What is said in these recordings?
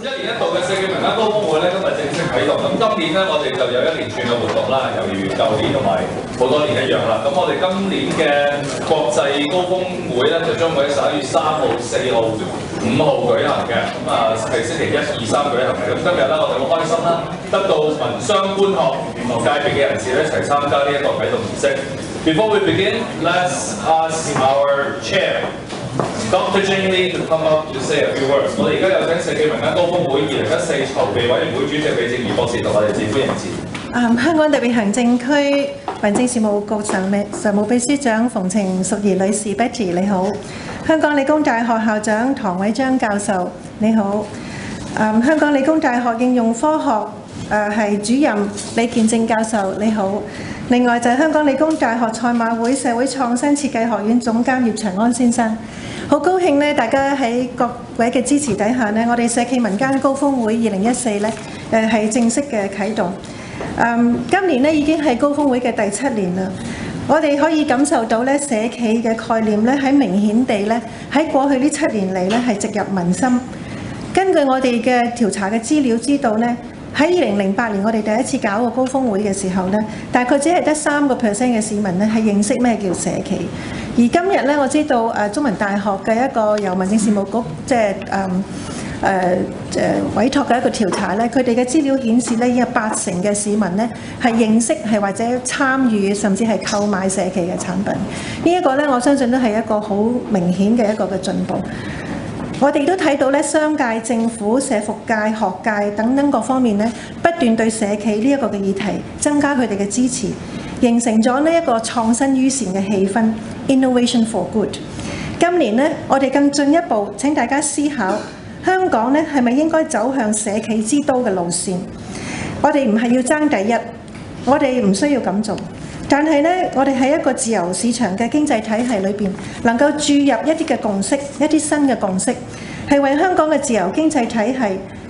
一年一度嘅社企民間高峰會咧，今日正式啟動。咁今年咧，我哋就有一連串嘅活動啦，猶如舊年同埋好多年一樣啦。咁我哋今年嘅國際高峰會咧，就將會喺11月3號、4號、5號舉行嘅。咁啊，係星期1、2、3舉行嘅。咁今日咧，我哋好開心啦，得到民商官學唔同界別嘅人士咧一齊參加呢一個啟動儀式。Before we begin, let's ask our chair.Dr. Jane Lee to come up to say a few words。我哋而家有請社企民間高峰會2014籌備委員會主席李正儀博士同我哋致歡迎辭。香港特別行政區民政事務局常務秘書長馮程淑儀女士 Betty 你好，香港理工大學校長唐偉章教授你好，香港理工大學應用科學系主任李建正教授你好。另外就係香港理工大學賽馬會社會創新設計學院總監葉長安先生，好高興咧，大家喺各位嘅支持底下咧，我哋社企民間高峰會2014咧係正式嘅啟動。今年咧已經係高峰會嘅第7年啦，我哋可以感受到咧社企嘅概念咧喺明顯地咧喺過去呢7年嚟咧係植入民心。根據我哋嘅調查嘅資料知道咧。喺2008年，我哋第一次搞個高峰會嘅時候咧，大概只係得3%嘅市民咧係認識咩叫社企。而今日咧，我知道中文大學嘅一個由民政事務局即係委託嘅一個調查咧，佢哋嘅資料顯示咧，已經有80%嘅市民咧係認識係或者參與甚至係購買社企嘅產品。呢一個咧，我相信都係一個好明顯嘅一個嘅進步。我哋都睇到咧，商界、政府、社福界、學界等等各方面咧，不斷對社企呢一個嘅議題增加佢哋嘅支持，形成咗呢一個創新於善嘅氣氛 ，Innovation for Good。今年咧，我哋更進一步請大家思考，香港咧係咪應該走向社企之都嘅路線？我哋唔係要爭第一，我哋唔需要咁做。但係咧，我哋喺一個自由市場嘅經濟體系裏邊，能夠注入一啲嘅共識，一啲新嘅共識，係為香港嘅自由經濟體系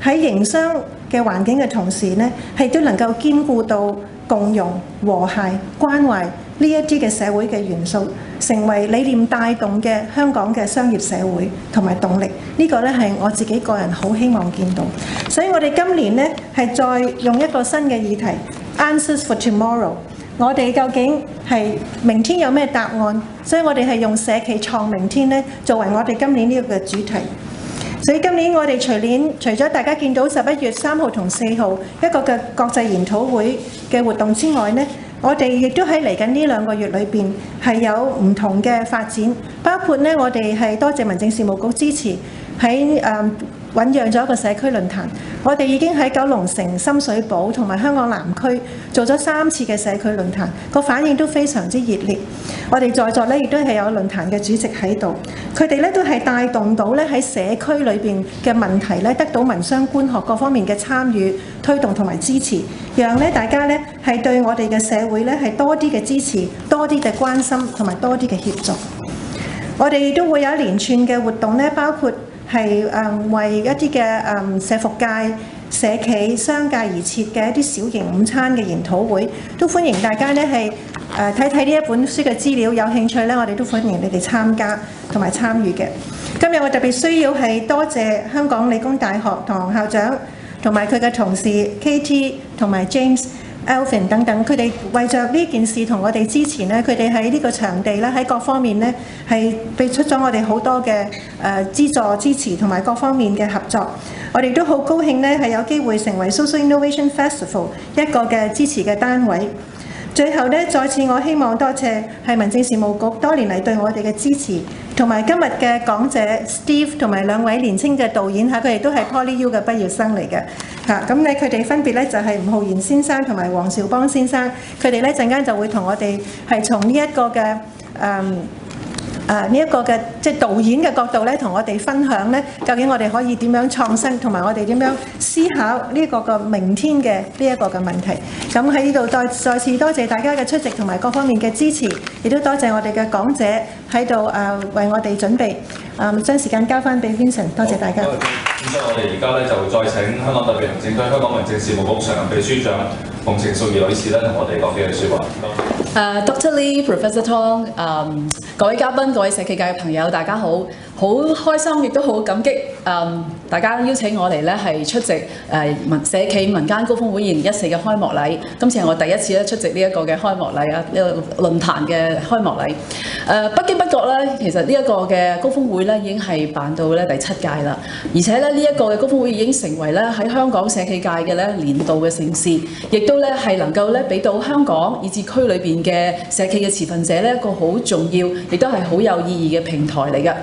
喺營商嘅環境嘅同時咧，係都能夠兼顧到共融、和諧、關懷呢一啲嘅社會嘅元素，成為理念帶動嘅香港嘅商業社會同埋動力。呢個咧係我自己個人好希望見到。所以我哋今年咧係再用一個新嘅議題 ，Answers for Tomorrow。我哋究竟係明天有咩答案？所以我哋係用社企創明天咧作為我哋今年呢個嘅主題。所以今年我哋除咗大家見到11月3號同4號一個嘅國際研討會嘅活動之外咧，我哋亦都喺嚟緊呢2個月裏邊係有唔同嘅發展，包括咧我哋係多謝民政事務局支持喺醖釀咗一個社區論壇，我哋已經喺九龍城、深水埗同埋香港南區做咗3次嘅社區論壇，個反應都非常之熱烈。我哋在座咧亦都係有論壇嘅主席喺度，佢哋咧都係帶動到咧喺社區裏邊嘅問題咧得到民商官學各方面嘅參與、推動同埋支持，讓咧大家咧係對我哋嘅社會咧係多啲嘅支持、多啲嘅關心同埋多啲嘅協助。我哋亦都會有一連串嘅活動咧，包括係為一啲嘅社福界、社企、商界而設嘅一啲小型午餐嘅研討會，都歡迎大家咧係睇睇呢一本書嘅資料，有興趣咧，我哋都歡迎你哋參加同埋參與嘅。今日我特別需要係多謝香港理工大學唐校長同埋佢嘅同事 KT 同埋 James、Alvin 等等，佢哋為着呢件事同我哋之前咧，佢哋喺呢個場地咧喺各方面咧係俾出咗我哋好多嘅資助支持同埋各方面嘅合作。我哋都好高興咧係有機會成為 Social Innovation Festival 一個嘅支持嘅單位。最後咧，再次我希望多謝係民政事務局多年嚟對我哋嘅支持，同埋今日嘅講者 Steve 同埋2位年輕嘅導演嚇，佢哋都係 PolyU 嘅畢業生嚟嘅嚇。咁咧佢哋分別咧就係吳浩然先生同埋黃兆邦先生，佢哋咧陣間就會同我哋係從呢一個嘅呢一個嘅即係導演嘅角度咧，同我哋分享咧，究竟我哋可以點樣創新，同埋我哋點樣思考呢個嘅明天嘅呢一個嘅問題。咁喺呢度再次多謝大家嘅出席同埋各方面嘅支持，亦都多謝我哋嘅講者喺度為我哋準備。將時間交翻俾 Vincent， 多謝大家。咁所以我哋而家咧就再請香港特別行政區香港民政事務局常任秘書長馮程淑儀女士咧，同我哋講幾句説話。Dr. Lee, Professor Tong， 各位嘉賓、各位社企界嘅朋友，大家好，好開心亦都好感激大大家邀請我嚟咧係出席社企民間高峰會2014嘅開幕禮。今次係我第一次咧出席呢一個嘅開幕禮啊，呢個論壇嘅開幕禮。不經不覺咧，其實呢一個嘅高峰會咧已經係辦到咧第7屆啦，而且咧呢一個嘅高峰會已經成為咧喺香港社企界嘅咧年度嘅盛事，亦都咧係能夠咧俾到香港以至區裏邊嘅社企嘅持份者咧一個好重要，亦都係好有意義嘅平台嚟嘅。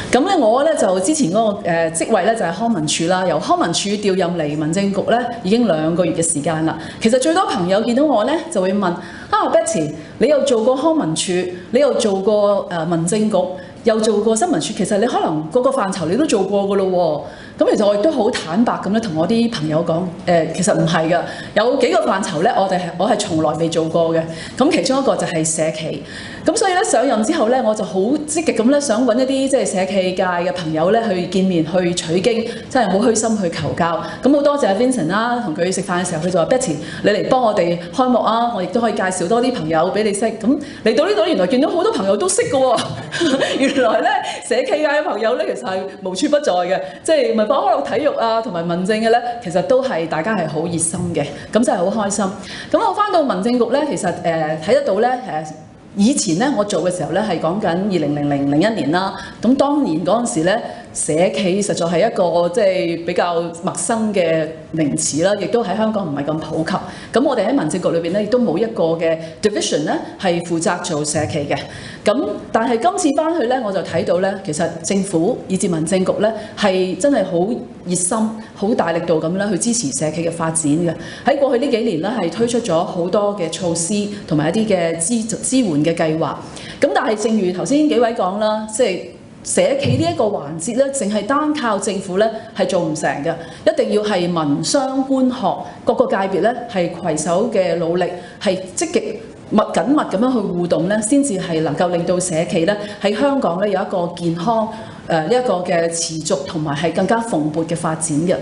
咁咧我咧就之前嗰個職位咧就係康文署啦，由康文署調任嚟民政局咧已經2個月嘅時間啦。其實最多朋友見到我咧就會問Betty， 你又做過康文署，你又做過民政局，又做過新聞處，其實你可能各個範疇你都做過㗎咯喎。咁其實我亦都好坦白咁咧，同我啲朋友講，其實唔係㗎，有幾個範疇咧，我係從來未做過嘅。咁其中一個就係社企。咁所以咧上任之後咧，我就好積極咁咧，想揾一啲即係社企界嘅朋友咧去見面去取經，真係好虛心去求教。咁好多謝 Vincent 啦，同佢食飯嘅時候，佢就話 Betty， 你嚟幫我哋開幕啊！我亦都可以介紹多啲朋友俾你識。咁嚟到呢度，原來見到好多朋友都識㗎喎。原來咧社企界嘅朋友咧，其實係無處不在嘅，即係文化康樂體育啊，同埋民政嘅咧，其實都係大家係好熱心嘅，咁真係好開心。咁我翻到民政局咧，其實睇得到咧以前咧我做嘅時候咧係講緊2001年啦，咁當年嗰陣時咧社企實在係一個即係比較陌生嘅名詞啦，亦都喺香港唔係咁普及。咁我哋喺民政局裏邊咧亦都冇一個嘅 division 咧係負責做社企嘅。咁但係今次翻去咧我就睇到咧，其實政府以至民政局咧係真係好熱心、好大力度咁咧去支持社企嘅發展嘅。喺過去呢幾年咧係推出咗好多嘅措施同埋一啲嘅支援嘅計劃。咁但係正如頭先幾位講啦，即係社企呢一個環節咧，淨係單靠政府咧係做唔成嘅，一定要係民商官學各個界別咧係攜手嘅努力，係積極緊密咁樣去互動咧，先至係能夠令到社企咧喺香港咧有一個健康呢一個嘅持續同埋係更加蓬勃嘅發展嘅。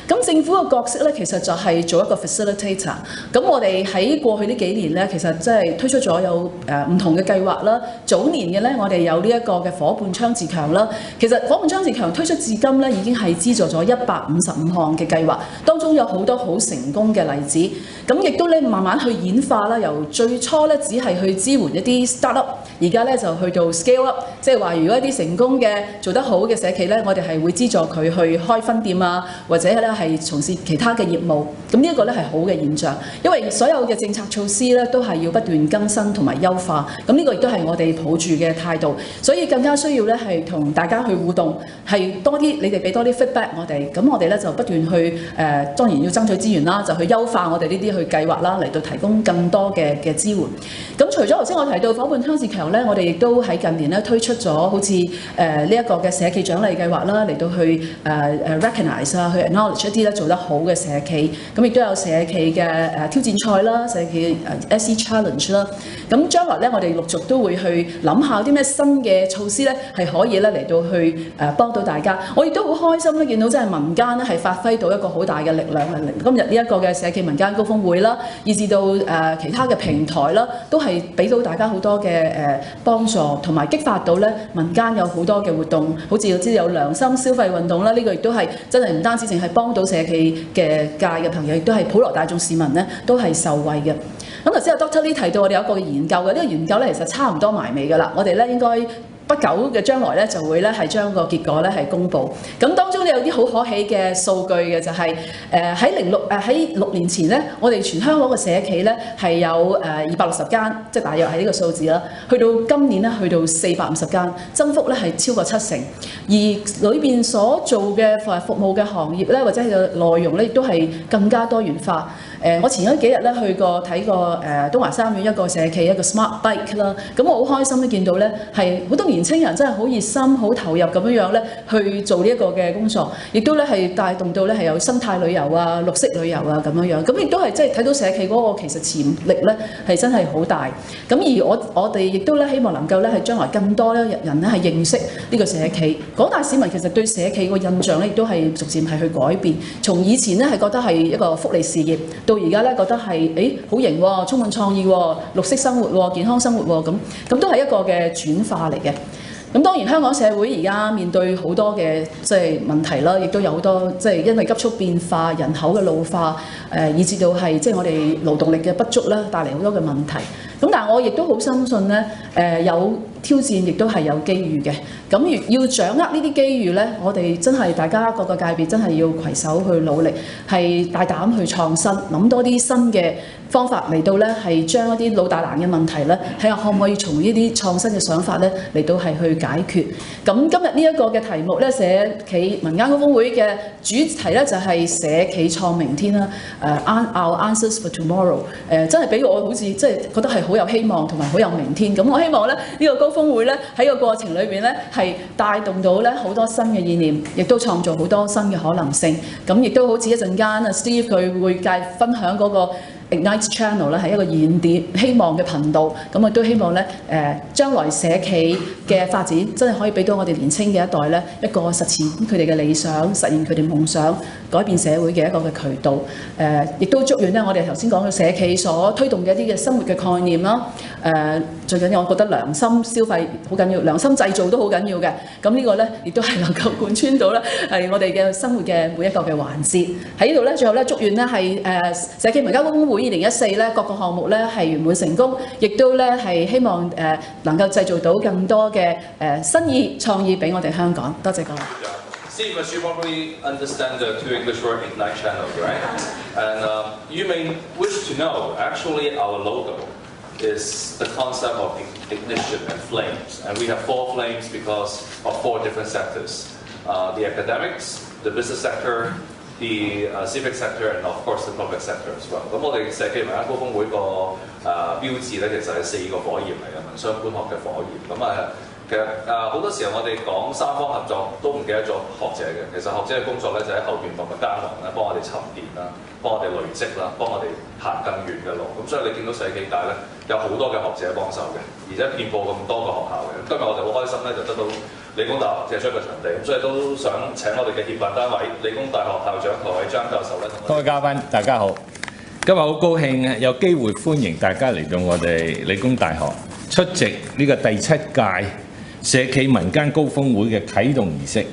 咁政府嘅角色咧，其實就係做一個 facilitator。咁我哋喺過去呢幾年咧，其實即係推出咗有唔同嘅計劃啦。早年嘅咧，我哋有呢一個嘅伙伴倡自強啦。其實伙伴倡自強推出至今咧，已經係資助咗155項嘅計劃，當中有好多好成功嘅例子。咁亦都咧慢慢去演化啦，由最初咧只係去支援一啲 startup， 而家咧就去到 scale up， 即係話如果一啲成功嘅做得好嘅社企咧，我哋係會資助佢去開分店啊，或者咧係從事其他嘅業務。咁呢一個咧係好嘅現象，因為所有嘅政策措施咧都係要不斷更新同埋優化。咁呢個亦都係我哋抱住嘅態度，所以更加需要咧係同大家去互動，係多啲你哋俾多啲 feedback 我哋，咁我哋咧就不斷去當然要爭取資源啦，就去優化我哋呢啲去計劃啦，嚟到提供更多嘅支援。咁除咗頭先我提到伙伴倡自強咧，我哋亦都喺近年咧推出咗好似呢一個嘅社企獎勵計劃啦，嚟到去recognize 啊，去 acknowledge 一啲咧做得好嘅社企。咁亦都有社企嘅挑戰賽啦，社企SE Challenge 啦。咁將來咧，我哋陸續都會去諗下啲咩新嘅措施咧，係可以咧嚟到去幫到大家。我亦都好開心咧，見到真係民間咧係發揮到一個好大嘅力量啊！今日呢一個嘅社企民間高峰會啦，以至到其他嘅平台啦，都係俾到大家好多嘅幫助，同埋激發到咧民間有好多嘅活動，好似我知有良心消費運動啦，呢個亦都係真係唔單止淨係幫到社企嘅界嘅朋友，亦都係普羅大眾市民咧都係受惠嘅。咁頭先阿 Dr. Lee 提到我哋有一個研究嘅，呢個研究咧其實差唔多埋尾㗎啦，我哋咧應該不久嘅將來咧就會咧係將個結果咧係公佈。咁當中咧有啲好可喜嘅數據嘅，就係喺6年前咧，我哋全香港嘅社企咧係有260間，即係大約係呢個數字啦。去到今年咧去到450間，增幅咧係超過7成。而裏邊所做嘅服務嘅行業咧，或者係個內容咧，亦都係更加多元化。我前嗰幾日咧去過睇過東華三院一個社企一個 Smart Bike 啦，咁我好開心咧見到咧係好多年青人真係好熱心、好投入咁樣咧去做呢一個嘅工作，亦都咧係帶動到咧係有生態旅遊啊、綠色旅遊啊咁樣，咁亦都係即係睇到社企嗰個其實潛力咧係真係好大。咁而我哋亦都咧希望能夠咧係將來更多咧人咧係認識呢個社企。廣大市民其實對社企個印象咧亦都係逐漸係去改變，從以前咧係覺得係一個福利事業，到而家咧覺得係好型喎，充滿創意喎，綠色生活喎，健康生活喎，咁都係一個嘅轉化嚟嘅。咁當然香港社會而家面對好多嘅即係問題啦，亦都有好多即係因為急速變化、人口嘅老化，以至到係即係我哋勞動力嘅不足啦，帶嚟好多嘅問題。咁但係我亦都好深信咧，有挑戰亦都係有機遇嘅。咁要掌握呢啲機遇咧，我哋真係大家各個界別真係要攜手去努力，係大膽去創新，諗多啲新嘅方法嚟到咧，係將一啲老大難嘅問題咧，睇下可唔可以從呢啲創新嘅想法咧嚟到係去解決。咁今日呢一個嘅題目咧，社企民間高峰會嘅主題咧就係社企創明天啦。Our answers for tomorrow。真係俾我好似即係覺得係好有希望同埋好有明天。咁我希望咧呢個高峰會咧喺個過程裏邊咧係帶動到咧好多新嘅意念，亦都創造好多新嘅可能性。咁亦都好似一陣間啊 Steve 佢會分享嗰個Ignite Channel 咧係一個燃點希望嘅頻道，咁我都希望咧將來社企嘅發展真係可以俾到我哋年輕嘅一代咧一個實踐佢哋嘅理想、實現佢哋夢想、改變社會嘅一個嘅渠道。亦都祝願咧我哋頭先講嘅社企所推動嘅一啲嘅生活嘅概念啦。最緊要我覺得良心消費好緊要，良心製造都好緊要嘅。咁呢個咧亦都係能夠貫穿到咧係我哋嘅生活嘅每一個嘅環節。喺呢度咧最後咧祝願咧係社企民間高峰會2014咧各個項目咧係圓滿成功，亦都咧係希望能夠製造到更多嘅新意創意俾我哋香港。多謝各位。Steve, as you probably understand the two English word Ignite channel, right? And you may wish to know, actually our logo is the concept of ignition and flames. And we have 4 flames because of 4 different sectors. The academics, the business sector, the civic sector, and of course the public sector as well. 咁我哋社企民間高峰會個標誌咧，其實係4個火焰嚟嘅，民商官學嘅火焰。咁其實好多時候我哋講三方合作都唔記得咗學者嘅。其實學者嘅工作咧就喺後邊默默耕耘啦，幫我哋沉澱啦，幫我哋累積啦，幫我哋行更遠嘅路。咁所以你見到社企界咧有好多嘅學者幫手嘅，而且遍佈咁多個學校嘅。今日我哋好開心咧，就得到理工大學借出一個場地，咁所以都想請我哋嘅協辦單位理工大學校長何偉章教授咧，各位嘉賓大家好，今日好高興有機會歡迎大家嚟到我哋理工大學出席呢個第7屆社企民間高峰會嘅啟動儀式。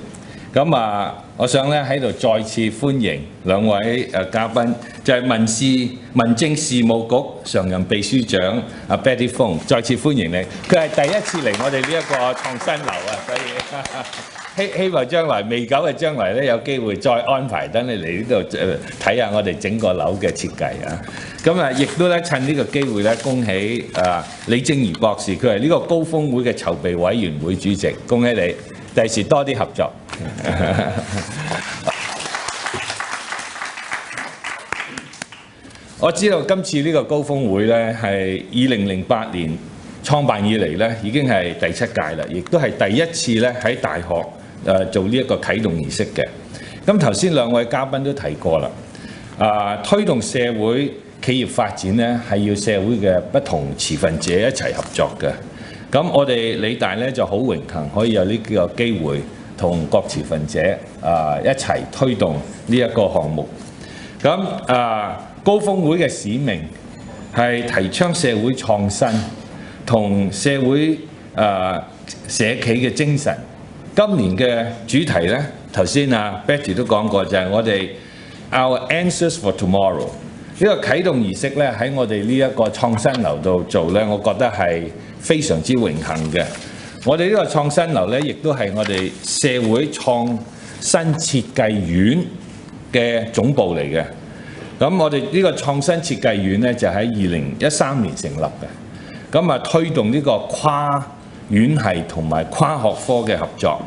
咁我想咧喺度再次歡迎兩位嘉賓，就係民政事務局常任秘書長Betty Fong， 再次歡迎你。佢係第一次嚟我哋呢一個創新樓所以希望將來未久嘅將來咧有機會再安排等你嚟呢度睇下我哋整個樓嘅設計啊。咁亦都咧趁呢個機會咧恭喜李正儀博士，佢係呢個高峰會嘅籌備委員會主席，恭喜你，第時多啲合作。我知道今次呢個高峰會咧係2008年創辦以嚟咧已經係第7屆啦，亦都係第一次咧喺大學做呢一個啟動儀式嘅。咁頭先兩位嘉賓都提過啦，推動社會企業發展咧係要社會嘅不同持份者一齊合作嘅。咁我哋理大咧就好榮幸可以有呢個機會同各持份者一齊推動呢一個項目。咁高峰會嘅使命係提倡社會創新同社會社企嘅精神。今年嘅主題咧，頭先Betty 都講過，就係我哋 Our answers for tomorrow。呢個啟動儀式咧喺我哋呢一個創新樓度做咧，我覺得係非常之榮幸嘅。我哋呢個創新樓咧，亦都係我哋社會創新設計院嘅總部嚟嘅。咁我哋呢個創新設計院咧就喺2013年成立嘅。咁推動呢個跨院系同埋跨學科嘅合作，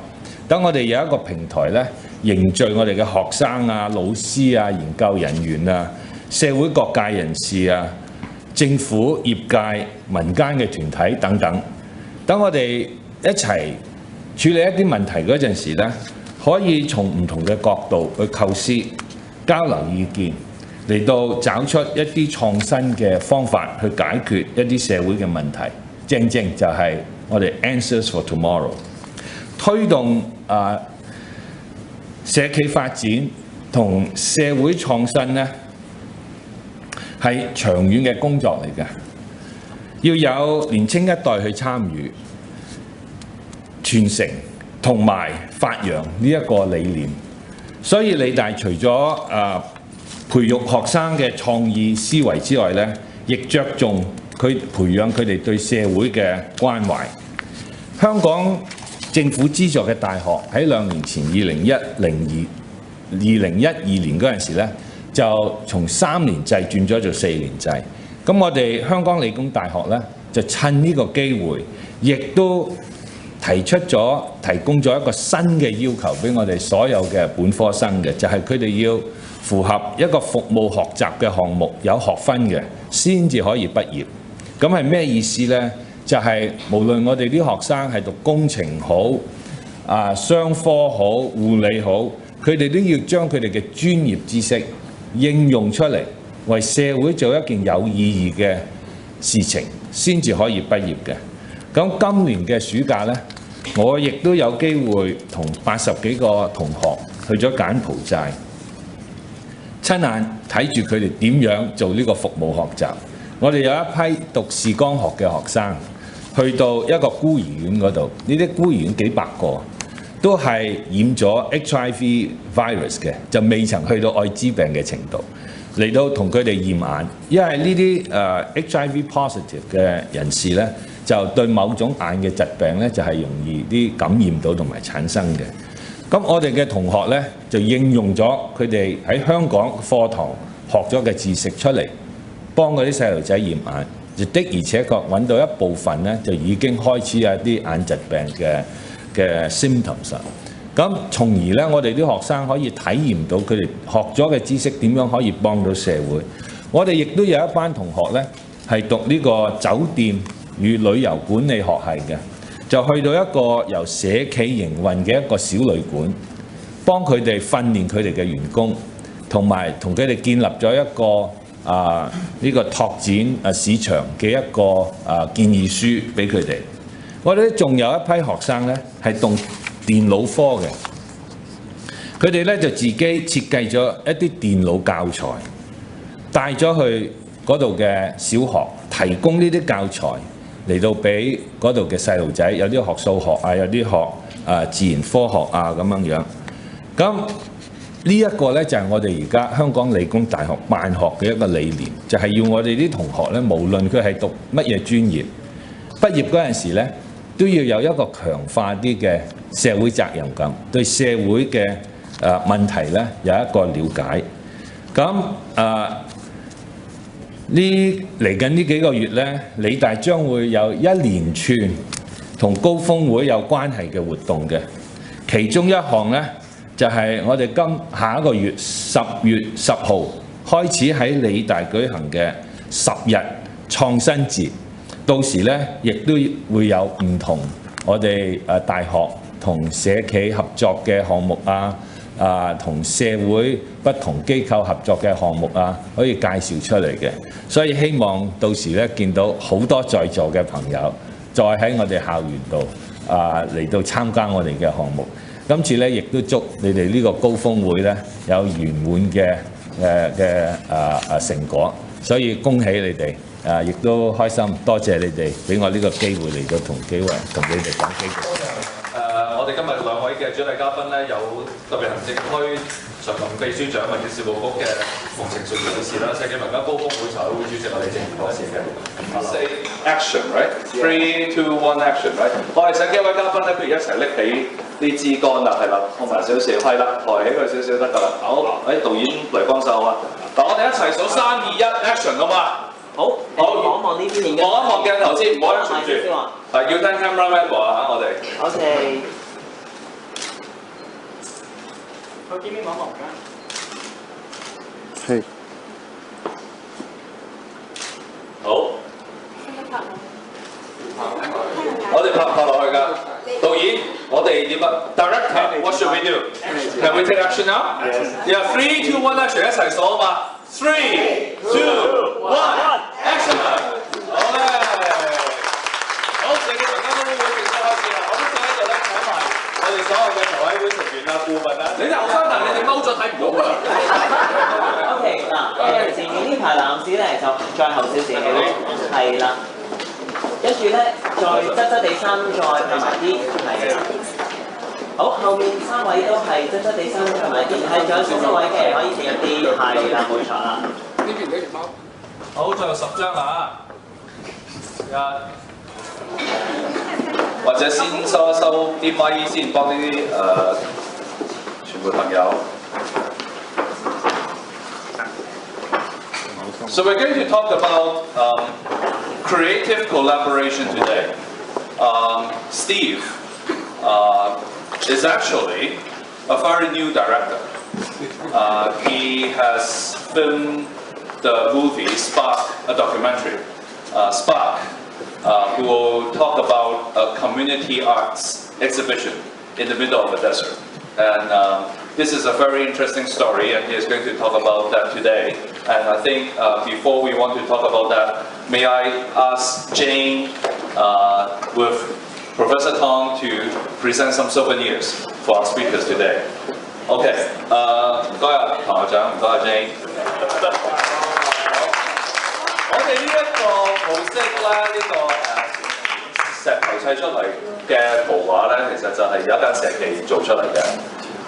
等我哋有一個平台咧，凝聚我哋嘅學生老師研究人員社會各界人士政府業界民間嘅團體等等，等我哋一齊處理一啲問題嗰陣時咧，可以從唔同嘅角度去構思、交流意見，嚟到找出一啲創新嘅方法去解決一啲社會嘅問題。正正就係我哋 Answers for Tomorrow， 推動社企發展同社會創新咧係長遠嘅工作嚟嘅，要有年青一代去參與。傳承同埋發揚呢一個理念。所以理大除咗培育學生嘅創意思維之外呢，亦着重佢培養佢哋對社會嘅關懷。香港政府資助嘅大學喺2年前2012年嗰陣時呢，就從3年制轉咗做4年制。咁我哋香港理工大學呢，就趁呢個機會，亦都提供咗一個新嘅要求俾我哋所有嘅本科生嘅，就係佢哋要符合一個服務學習嘅項目，有學分嘅，先至可以畢業。咁係咩意思呢？就係無論我哋啲學生係讀工程好、商科好、護理好，佢哋都要將佢哋嘅專業知識應用出嚟，為社會做一件有意義嘅事情，先至可以畢業嘅。咁今年嘅暑假呢，我亦都有機會同80幾個同學去咗柬埔寨，親眼睇住佢哋點樣做呢個服務學習。我哋有一批讀視光學嘅學生，去到一個孤兒院嗰度，呢啲孤兒院幾百個，都係染咗 HIV virus 嘅，就未曾去到愛滋病嘅程度，嚟到同佢哋驗眼，因為呢啲HIV positive 嘅人士呢，就對某種眼嘅疾病呢，就係容易啲感染到同埋產生嘅。咁我哋嘅同學呢，就應用咗佢哋喺香港課堂學咗嘅知識出嚟，幫嗰啲細路仔驗眼，就的而且確揾到一部分呢，就已經開始有啲眼疾病嘅 symptoms。咁從而呢，我哋啲學生可以體驗到佢哋學咗嘅知識點樣可以幫到社會。我哋亦都有一班同學呢，係讀呢個酒店與旅遊管理學系嘅，就去到一個由社企營運嘅一個小旅館，幫佢哋訓練佢哋嘅員工，同埋同佢哋建立咗一個呢個拓展市場嘅一個建議書俾佢哋。我哋仲有一批學生呢，係讀電腦科嘅，佢哋呢就自己設計咗一啲電腦教材，帶咗去嗰度嘅小學，提供呢啲教材嚟到俾嗰度嘅細路仔，有啲學數學啊，有啲學自然科學啊咁樣樣。咁呢一個呢，就係我哋而家香港理工大學辦學嘅一個理念，就係要我哋啲同學呢，無論佢係讀乜嘢專業，畢業嗰陣時呢，都要有一個強化啲嘅社會責任感，對社會嘅問題呢有一個了解。咁嚟緊呢幾個月呢，理大將會有一連串同高峰會有關係嘅活動嘅，其中一項呢，就係我哋下一個月10月10號開始喺理大舉行嘅10日創新節，到時呢，亦都會有唔同我哋大學同社企合作嘅項目同社會不同機構合作嘅項目可以介紹出嚟嘅。所以希望到時呢，見到好多在座嘅朋友再喺我哋校園度嚟到參加我哋嘅項目。今次呢，亦都祝你哋呢個高峰會呢，有圓滿嘅成果，所以恭喜你哋，亦都開心，多謝你哋俾我呢個機會嚟到同你哋講幾句。我哋今日2位嘅主禮嘉賓呢，有特別行政區常任秘書長民政事務局嘅馮程淑儀女士啦，社企民間高峰會籌委會主席李正賢博士嘅。Say action, right? 3, 2, 1, action, right? 我哋請幾位嘉賓呢，不如一齊拎起啲枝竿啦，係啦，控埋少少，係啦，抬起佢少少得㗎啦。好，導演嚟幫手啊！嗱，我哋一齊數3、2、1 action 好嘛？好，望一望呢邊面嘅，望一望鏡頭先，唔好一傳住。係要聽 cameraman 啊，我哋。OK。我見面望一望㗎。係。好。我哋拍落去㗎。導演，我哋點啊 ？Director，what should we do? Can we take action now? Yeah, 3, 2, 1, action， 一齊數啊嘛。3, 2, 1, action！ 好咧，好，社企民間高峰會正式開始啦！我都想喺度咧請埋我哋所有嘅籌委會成員顧問你哋後生但你哋踎咗睇唔到㗎啦。OK， 嗱，前面呢排男士咧就再後少少，係啦。跟住咧再側地衫再拍埋啲，係。好，後面3位都係側地衫拍埋啲，係仲有少少位嘅，可以前入啲，係啦，冇錯啦。呢邊呢條貓。好，最後10張啊！或者先收一收啲咪先，幫啲全部朋友。So we're going to talk about creative collaboration today. Steve is actually a very new director. He has filmed the movie Spark, a documentary. Spark, who will talk about a community arts exhibition in the middle of the desert. And this is a very interesting story, and he is going to talk about that today. And I think before we want to talk about that, may I ask Jane with Professor Tong to present some souvenirs for our speakers today. OK， 唔該啊，唐校長，唔該啊 Jane。我哋呢一個模式咧，呢個石頭砌出嚟嘅圖畫咧，其實就係有一間社企做出嚟嘅。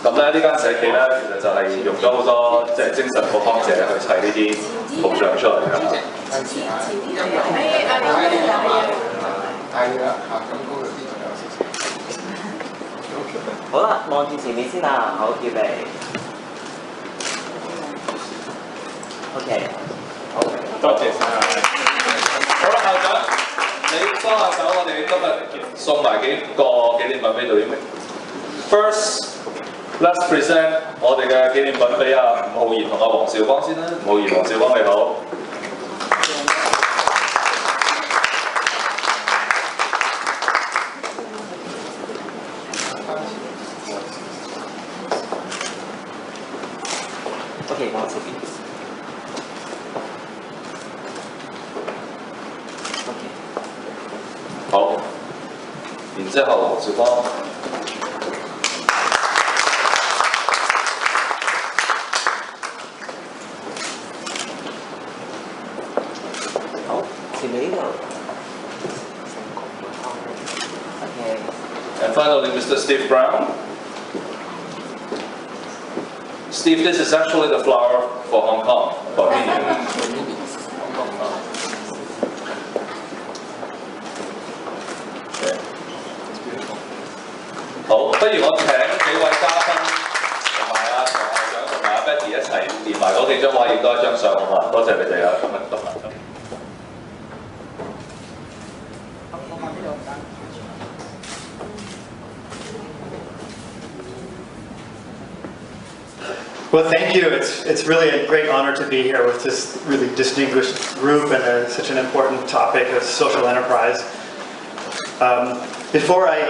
咁咧呢間社企咧，其實就係用咗好多即係精神科學者去砌呢啲圖像出嚟嘅。好啦，望住前面先啦，好，預備。OK。好，多謝晒。好啦，校長，你幫下手，我哋今日送埋幾個紀念品俾到啲明。First, let's present 我哋嘅紀念品俾阿吳浩然同阿黃兆邦先啦。吳浩然、黃兆邦你好。OK， 往這邊。好，然之後黃兆邦，好，前面呢度。OK。And finally, Mr. Steve Brown. Steve, this is actually the flower for Hong Kong, for India. 好，不如我請幾位嘉賓同埋阿唐校長同埋阿 Betty 一齊連埋嗰幾張畫，影多一張相好嘛？多謝你哋啊，今日得閒。Well, thank you. It's really a great honor to be here with this really distinguished group and such an important topic of social enterprise. Before I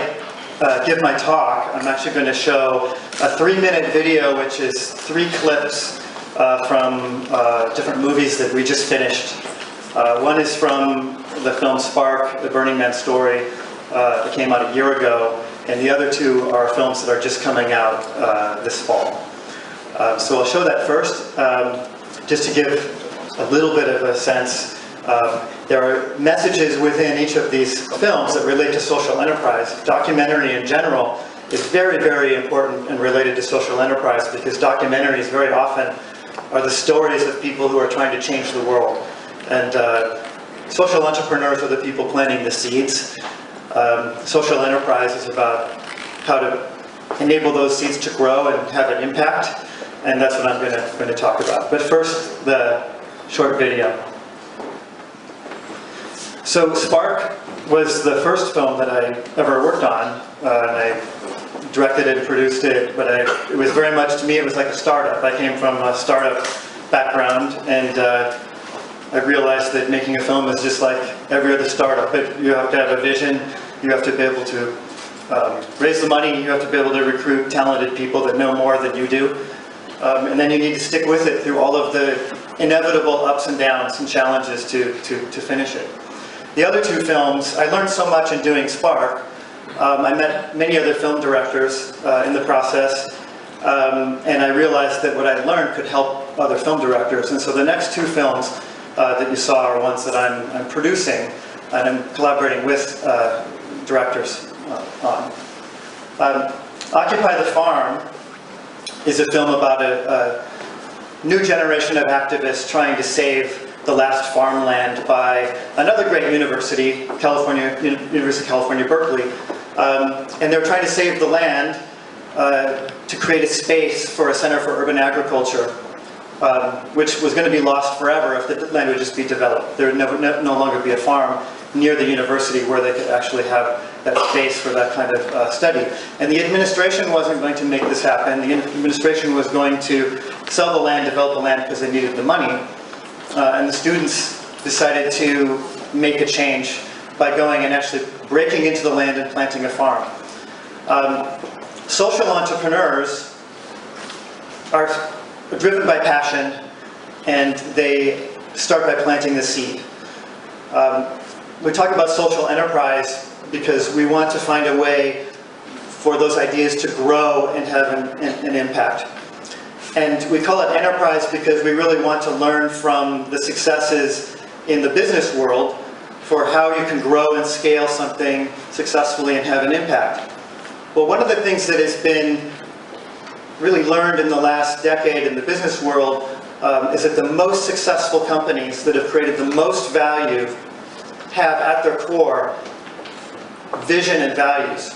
give my talk, I'm actually going to show a 3-minute video, which is 3 clips from different movies that we just finished. One is from the film Spark, the Burning Man story. It came out a year ago, and the other 2 are films that are just coming out this fall. So I'll show that first, just to give a little bit of a sense. There are messages within each of these films that relate to social enterprise. Documentary in general is very, very important and related to social enterprise, because documentaries very often are the stories of people who are trying to change the world. And social entrepreneurs are the people planting the seeds. Social enterprise is about how to enable those seeds to grow and have an impact. And that's what I'm going to talk about. But first, the short video. So Spark was the first film that I ever worked on, and I directed it and produced it, but it was very much, to me, it was like a startup. I came from a startup background, and I realized that making a film is just like every other startup. You have to have a vision, you have to be able to raise the money, you have to be able to recruit talented people that know more than you do. And then you need to stick with it through all of the inevitable ups and downs and challenges to finish it. The other 2 films, I learned so much in doing Spark. I met many other film directors in the process, and I realized that what I learned could help other film directors. And so the next 2 films that you saw are ones that I'm producing. and I'm collaborating with directors on. Occupy the Farm is a film about a new generation of activists trying to save the last farmland by another great university, University of California, Berkeley. And they're trying to save the land to create a space for a center for urban agriculture, which was going to be lost forever if the land would just be developed. There would no longer be a farm near the university where they could actually have that space for that kind of study. And the administration wasn't going to make this happen. The administration was going to sell the land, develop the land because they needed the money. And the students decided to make a change by going and actually breaking into the land and planting a farm. Social entrepreneurs are driven by passion, and they start by planting the seed. We talk about social enterprise because we want to find a way for those ideas to grow and have an impact. And we call it enterprise because we really want to learn from the successes in the business world for how you can grow and scale something successfully and have an impact. Well, one of the things that has been really learned in the last decade in the business world is that the most successful companies that have created the most value have at their core vision and values.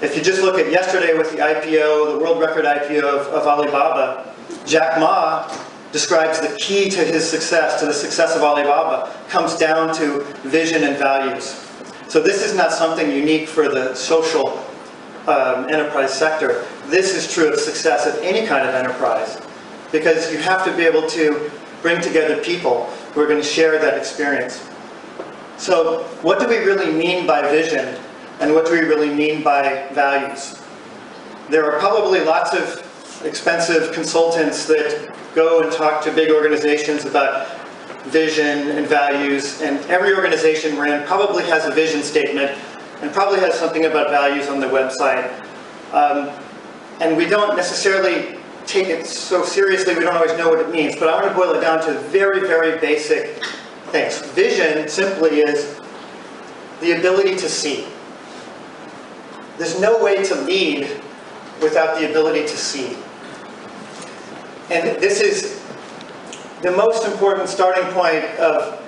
If you just look at yesterday with the IPO, the world record IPO of Alibaba, Jack Ma describes the key to his success, to the success of Alibaba, comes down to vision and values. So this is not something unique for the social enterprise sector. This is true of success of any kind of enterprise, because you have to be able to bring together people who are going to share that experience. So what do we really mean by vision, and what do we really mean by values? There are probably lots of expensive consultants that go and talk to big organizations about vision and values, and every organization we're in probably has a vision statement and probably has something about values on the website. And we don't necessarily take it so seriously, we don't always know what it means, but I want to boil it down to very, very basic things. Vision simply is the ability to see. There's no way to lead without the ability to see. And this is the most important starting point of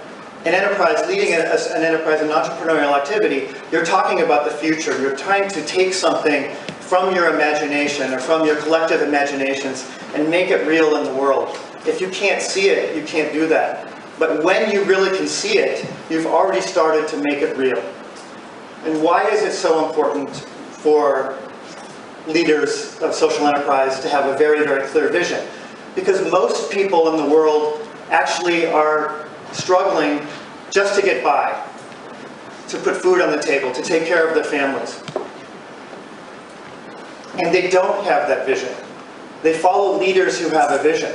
an enterprise, leading an enterprise, an entrepreneurial activity. You're talking about the future. You're trying to take something from your imagination or from your collective imaginations and make it real in the world. If you can't see it, you can't do that. But when you really can see it, you've already started to make it real. And why is it so important for leaders of social enterprise to have a very, very clear vision? Because most people in the world actually are struggling just to get by, to put food on the table, to take care of their families. And they don't have that vision. They follow leaders who have a vision.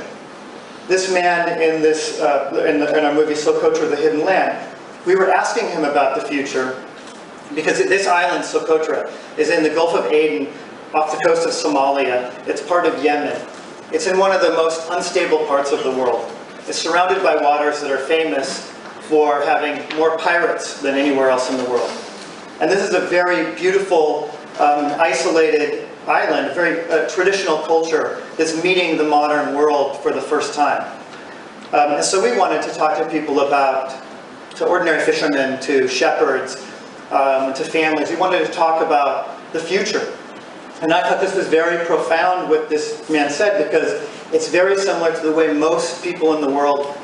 This man in our movie Socotra, The Hidden Land, we were asking him about the future because this island, Socotra, is in the Gulf of Aden off the coast of Somalia. It's part of Yemen. It's in one of the most unstable parts of the world. It's surrounded by waters that are famous for having more pirates than anywhere else in the world. And this is a very beautiful, isolated island, a very traditional culture that's meeting the modern world for the first time. And so we wanted to talk to people to ordinary fishermen, to shepherds, to families. We wanted to talk about the future. And I thought this was very profound what this man said, because it's very similar to the way most people in the world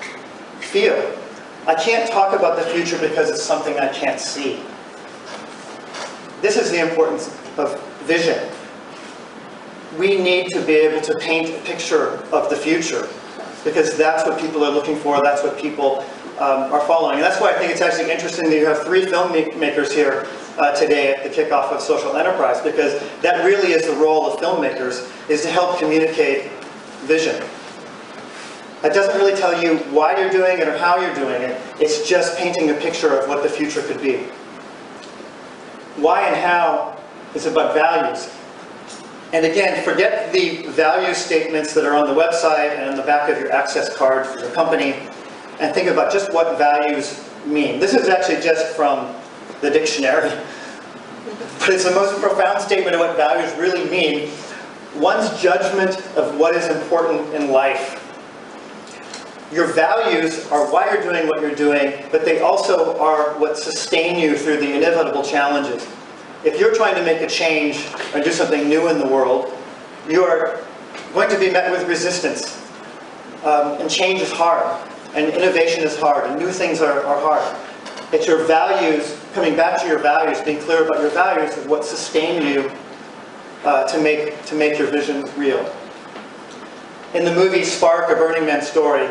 feel. I can't talk about the future because it's something I can't see. This is the importance of vision. We need to be able to paint a picture of the future, because that's what people are looking for, that's what people are following. And that's why I think it's actually interesting that you have 3 filmmakers here today at the kickoff of Social Enterprise, because that really is the role of filmmakers, is to help communicate vision. It doesn't really tell you why you're doing it or how you're doing it, it's just painting a picture of what the future could be. Why and how is about values. And again, forget the value statements that are on the website and on the back of your access card for your company, and think about just what values mean? This is actually just from the dictionary, but it's the most profound statement of what values really mean. One's judgment of what is important in life. Your values are why you're doing what you're doing, but they also are what sustain you through the inevitable challenges. If you're trying to make a change or do something new in the world, you are going to be met with resistance. And change is hard, and innovation is hard, and new things are hard. It's your values, coming back to your values, being clear about your values is what sustain you to make your vision real. In the movie Spark, A Burning Man Story,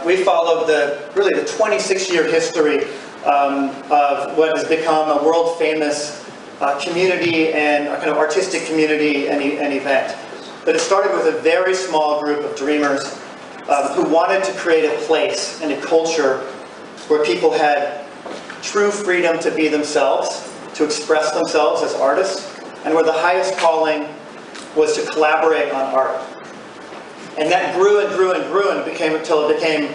we followed really the 26-year history of what has become a world-famous community and a kind of artistic community and event. But it started with a very small group of dreamers who wanted to create a place and a culture where people had true freedom to be themselves, to express themselves as artists, and where the highest calling was to collaborate on art. And that grew and grew and grew and until it became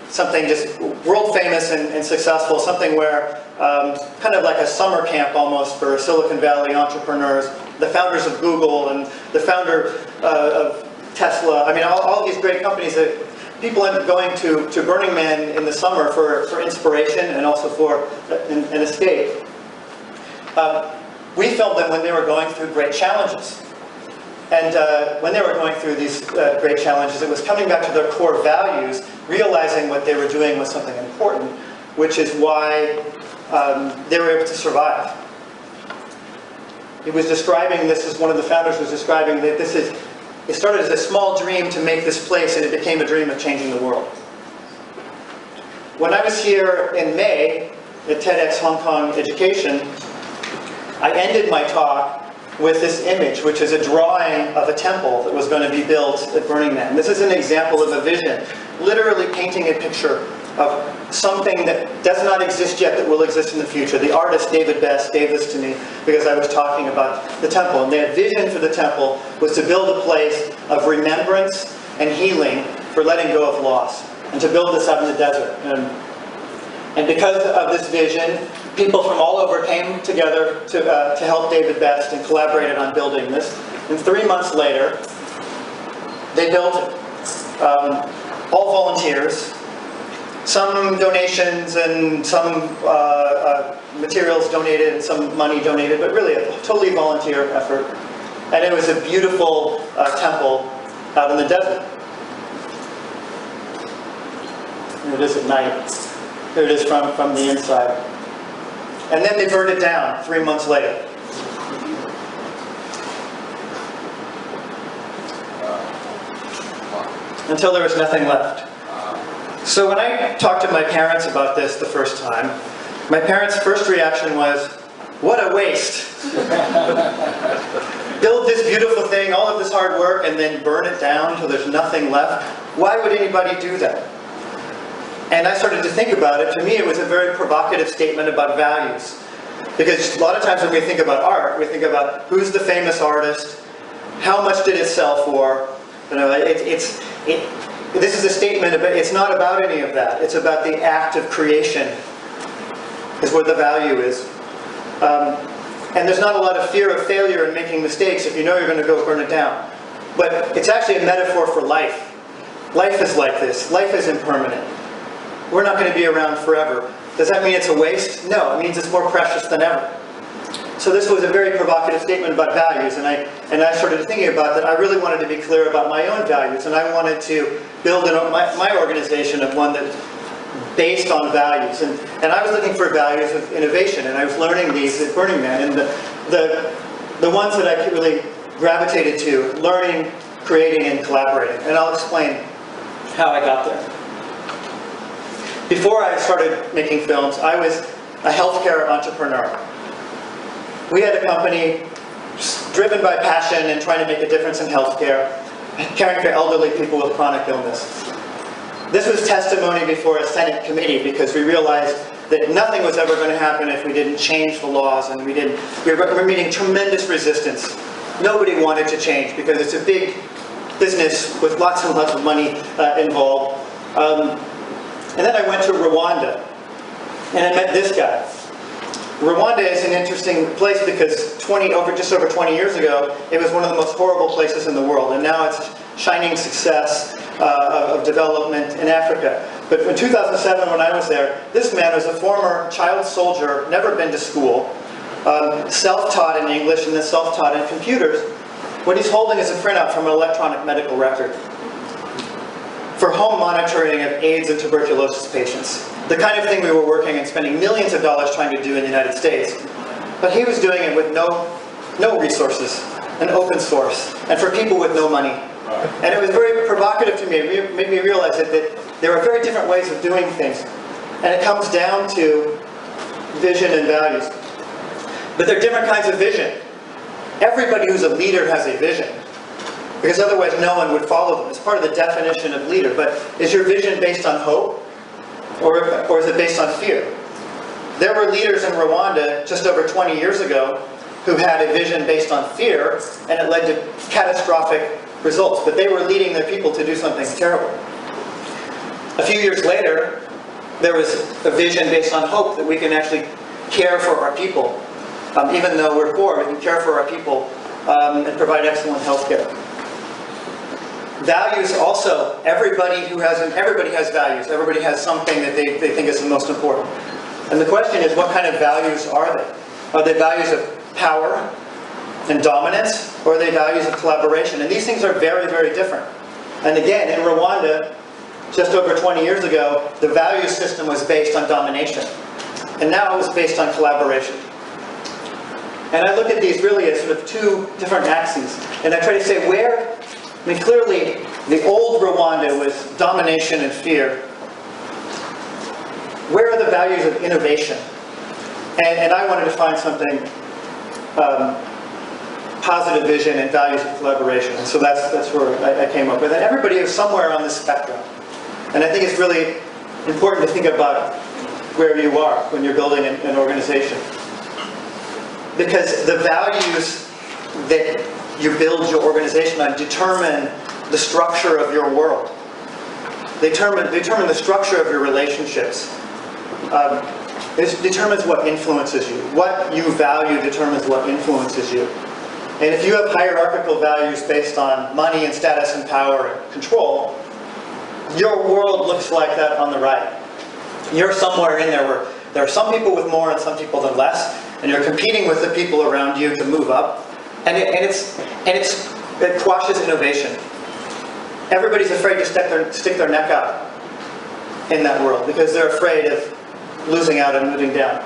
something just world famous and successful, something where kind of like a summer camp almost for Silicon Valley entrepreneurs, the founders of Google and the founder of Tesla. I mean, all these great companies that people end up going to Burning Man in the summer for inspiration and also for an escape. We filmed them when they were going through great challenges. And when they were going through these great challenges, it was coming back to their core values, realizing what they were doing was something important, which is why they were able to survive. He was describing this, as one of the founders was describing, that it started as a small dream to make this place, and it became a dream of changing the world. When I was here in May at TEDx Hong Kong Education, I ended my talk with this image, which is a drawing of a temple that was going to be built at Burning Man. This is an example of a vision, literally painting a picture of something that does not exist yet that will exist in the future. The artist David Best gave this to me because I was talking about the temple. And their vision for the temple was to build a place of remembrance and healing for letting go of loss, and to build this out in the desert. And because of this vision, people from all over came together to help David Best and collaborated on building this. And 3 months later, they built it. All volunteers, some donations and some materials donated and some money donated, but really a totally volunteer effort. And it was a beautiful temple out in the desert. Here it is at night. Here it is from the inside. And then they burned it down 3 months later. Until there was nothing left. So when I talked to my parents about this the first time, my parents' first reaction was, what a waste. Build this beautiful thing, all of this hard work, and then burn it down until there's nothing left. Why would anybody do that? And I started to think about it. To me, it was a very provocative statement about values. Because a lot of times when we think about art, we think about who's the famous artist, how much did it sell for. You know, this is a statement, but it's not about any of that. It's about the act of creation, is where the value is. And there's not a lot of fear of failure and making mistakes if you know you're going to go burn it down. But it's actually a metaphor for life. Life is like this. Life is impermanent. We're not going to be around forever. Does that mean it's a waste? No, it means it's more precious than ever. So this was a very provocative statement about values, and I started thinking about that. I really wanted to be clear about my own values, and I wanted to build my organization of one that's based on values. And I was looking for values of innovation, and I was learning these at Burning Man. And the ones that I really gravitated to, learning, creating, and collaborating. And I'll explain how I got there. Before I started making films, I was a healthcare entrepreneur. We had a company driven by passion and trying to make a difference in healthcare, caring for elderly people with chronic illness. This was testimony before a Senate committee because we realized that nothing was ever going to happen if we didn't change the laws, and we were meeting tremendous resistance. Nobody wanted to change because it's a big business with lots and lots of money involved. And then I went to Rwanda and I met this guy. Rwanda is an interesting place because just over 20 years ago, it was one of the most horrible places in the world, and now it's shining success of development in Africa. But in 2007, when I was there, this man was a former child soldier, never been to school, self-taught in English and then self-taught in computers. What he's holding is a printout from an electronic medical record for home monitoring of AIDS and tuberculosis patients. The kind of thing we were working and spending millions of dollars trying to do in the United States. But he was doing it with no resources, and open source, and for people with no money. And it was very provocative to me. It made me realize that there are very different ways of doing things. And it comes down to vision and values. But there are different kinds of vision. Everybody who's a leader has a vision, because otherwise no one would follow them. It's part of the definition of leader. But is your vision based on hope, or is it based on fear? There were leaders in Rwanda just over 20 years ago who had a vision based on fear, and it led to catastrophic results. But they were leading their people to do something terrible. A few years later, there was a vision based on hope that we can actually care for our people. Even though we're poor, we can care for our people and provide excellent health care. Values also, everybody has values. Everybody has something that they think is the most important. And the question is, what kind of values are they? Are they values of power and dominance, or are they values of collaboration? And these things are very, very different. And again, in Rwanda, just over 20 years ago, the value system was based on domination. And now it was based on collaboration. And I look at these really as sort of two different axes. And I try to say clearly the old Rwanda was domination and fear. Where are the values of innovation? And I wanted to find something, positive vision and values of collaboration. And so that's where I came up with it. Everybody is somewhere on the spectrum. And I think it's really important to think about where you are when you're building an organization. Because the values that you build your organization on determine the structure of your world. They determine the structure of your relationships. It determines what influences you. What you value determines what influences you. And if you have hierarchical values based on money and status and power and control, your world looks like that on the right. You're somewhere in there where there are some people with more and some people with less, and you're competing with the people around you to move up, and it quashes innovation. Everybody's afraid to stick their neck out in that world because they're afraid of losing out and moving down.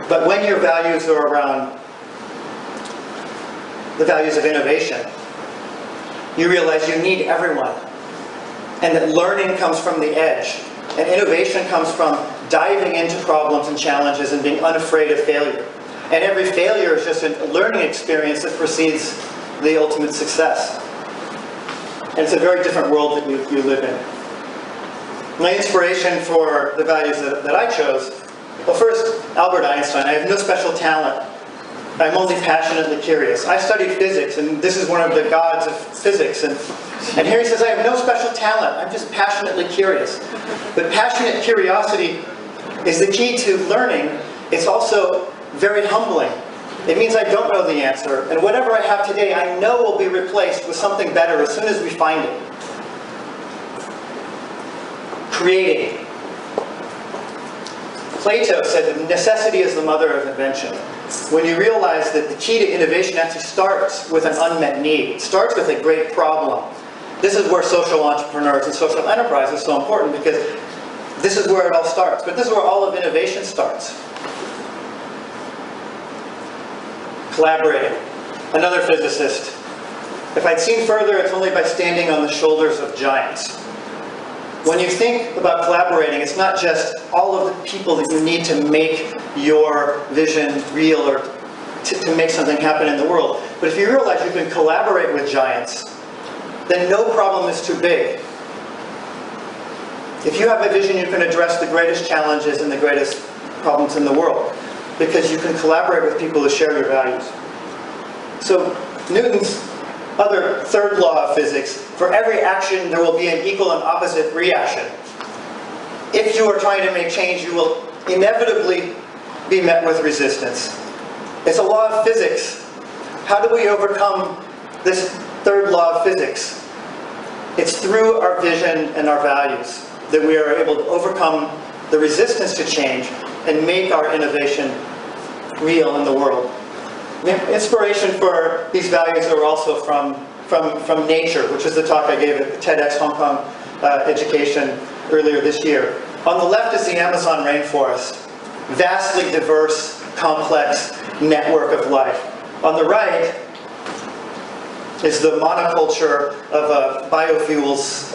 But when your values are around the values of innovation, you realize you need everyone, and that learning comes from the edge, and innovation comes from diving into problems and challenges and being unafraid of failure. And every failure is just a learning experience that precedes the ultimate success. And it's a very different world that you live in. My inspiration for the values that I chose, well, first, Albert Einstein. I have no special talent. I'm only passionately curious. I studied physics, and this is one of the gods of physics. And here he says, I have no special talent. I'm just passionately curious. But passionate curiosity is the key to learning. It's also very humbling. It means I don't know the answer, and whatever I have today I know will be replaced with something better as soon as we find it. Creating. Plato said that necessity is the mother of invention. When you realize that the key to innovation actually starts with an unmet need, it starts with a great problem. This is where social entrepreneurs and social enterprise is so important, because this is where it all starts. But this is where all of innovation starts. Collaborating. Another physicist. If I'd seen further, it's only by standing on the shoulders of giants. When you think about collaborating, it's not just all of the people that you need to make your vision real or to make something happen in the world. But if you realize you can collaborate with giants, then no problem is too big. If you have a vision, you can address the greatest challenges and the greatest problems in the world, because you can collaborate with people who share your values. So Newton's other third law of physics, for every action there will be an equal and opposite reaction. If you are trying to make change, you will inevitably be met with resistance. It's a law of physics. How do we overcome this third law of physics? It's through our vision and our values that we are able to overcome the resistance to change and make our innovation real in the world. The inspiration for these values are also from nature, which is the talk I gave at TEDx Hong Kong Education earlier this year. On the left is the Amazon rainforest, vastly diverse, complex network of life. On the right is the monoculture of a biofuels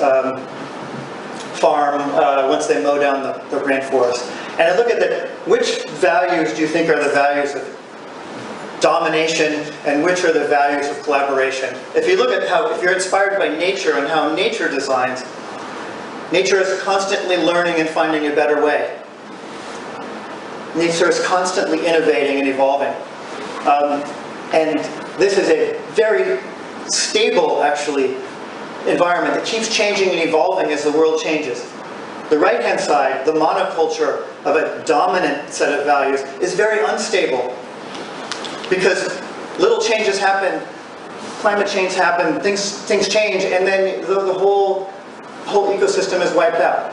farm once they mow down the rainforest. And I look at which values do you think are the values of domination and which are the values of collaboration? If you look at if you're inspired by nature and how nature designs, nature is constantly learning and finding a better way. Nature is constantly innovating and evolving. And this is a very stable, actually, environment that keeps changing and evolving as the world changes. The right-hand side, the monoculture of a dominant set of values, is very unstable because little changes happen, climate change happen, things change, and then the whole ecosystem is wiped out.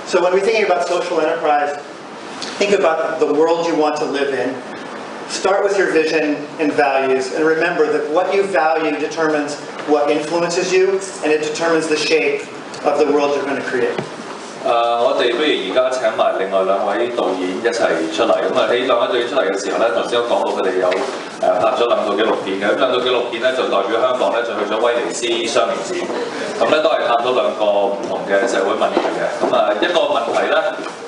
So when we're thinking about social enterprise, think about the world you want to live in. Start with your vision and values, and remember that what you value determines what influences you, and it determines the shape of the world you're going to create. 我哋不如而家請埋另外兩位導演一齊出嚟。咁喺兩位導演出嚟嘅時候咧，頭先都講到佢哋有拍咗兩套紀錄片嘅。咁兩套紀錄片咧就代表香港咧就去咗威尼斯雙年展。咁咧都係探討兩個唔同嘅社會問題嘅。咁一個問題咧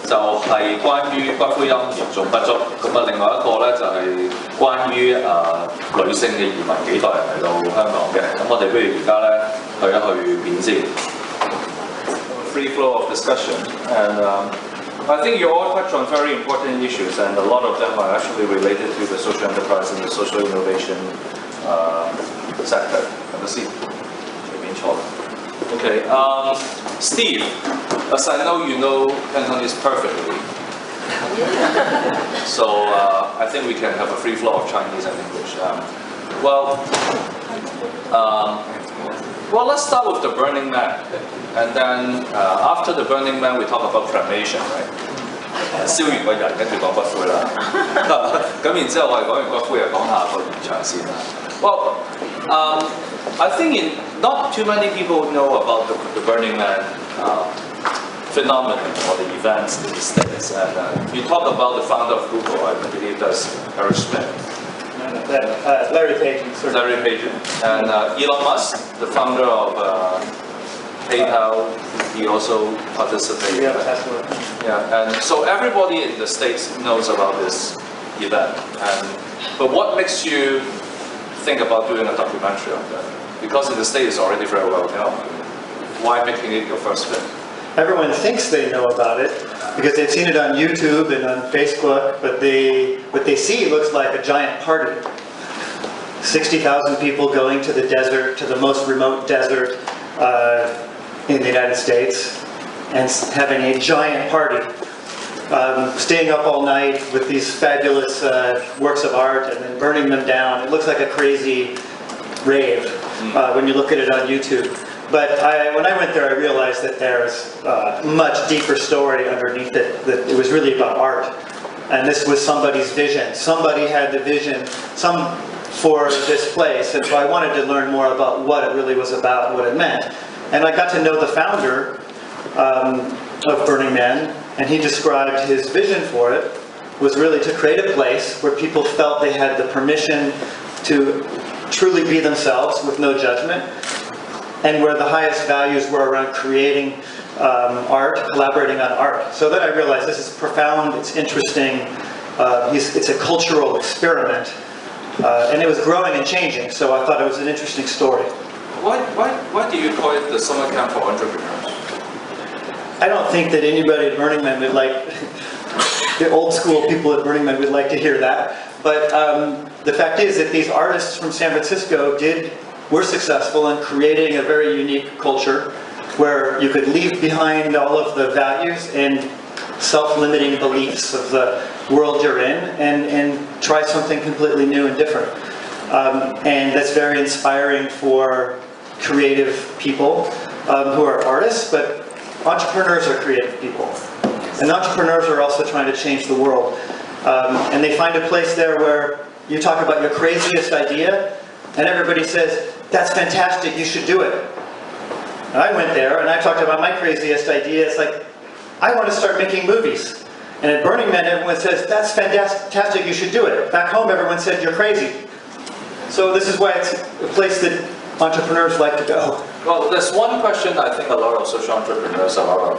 就係關於骨灰龕嚴重不足。咁另外一個咧就係關於女性嘅移民幾代人嚟到香港嘅。咁我哋不如而家咧去一去片先。Free flow of discussion, and I think you all touched on very important issues, and a lot of them are actually related to the social enterprise and the social innovation sector. Have a seat. Okay, Steve, as I know you know Cantonese perfectly, so I think we can have a free flow of Chinese and English. Well, let's start with the Burning Man, and then after the Burning Man, we talk about cremation, right? 燒完個人，跟住講骨灰啦。咁然之後我哋講完骨灰，又講下個現場先啦。Well, I think not too many people know about the Burning Man phenomenon or the events in the States. And you talk about the founder of Google, I believe that's Eric Schmidt. Larry Page. Larry Page. And Elon Musk, the founder of PayPal, he also participated. Yeah, Tesla. Yeah, and so everybody in the States knows about this event. But what makes you think about doing a documentary on that? Because in the States it's already very well known. Why making it your first film? Everyone thinks they know about it because they've seen it on YouTube and on Facebook, but what they see looks like a giant party. 60,000 people going to the desert, to the most remote desert in the United States, and having a giant party. Staying up all night with these fabulous works of art and then burning them down. It looks like a crazy rave when you look at it on YouTube. But when I went there, I realized that there's a much deeper story underneath it, that it was really about art. And this was somebody's vision. Somebody had the vision for this place, and so I wanted to learn more about what it really was about, what it meant. And I got to know the founder of Burning Man, and he described his vision for it was really to create a place where people felt they had the permission to truly be themselves with no judgment, and where the highest values were around creating art, collaborating on art. So then I realized this is profound, it's interesting, it's a cultural experiment, and it was growing and changing, so I thought it was an interesting story. Why do you call it the summer camp for entrepreneurs? I don't think that anybody at Burning Man would like, the old school people at Burning Man would like to hear that, but the fact is that these artists from San Francisco were successful in creating a very unique culture where you could leave behind all of the values and self-limiting beliefs of the world you're in and try something completely new and different. And that's very inspiring for creative people who are artists, but entrepreneurs are creative people. And entrepreneurs are also trying to change the world. And they find a place there where you talk about your craziest idea, and everybody says, that's fantastic, you should do it. And I went there, and I talked about my craziest idea. It's like, I want to start making movies. And at Burning Man, everyone says, that's fantastic, you should do it. Back home, everyone said, you're crazy. So this is why it's a place that entrepreneurs like to go. Well, there's one question I think a lot of social entrepreneurs, a lot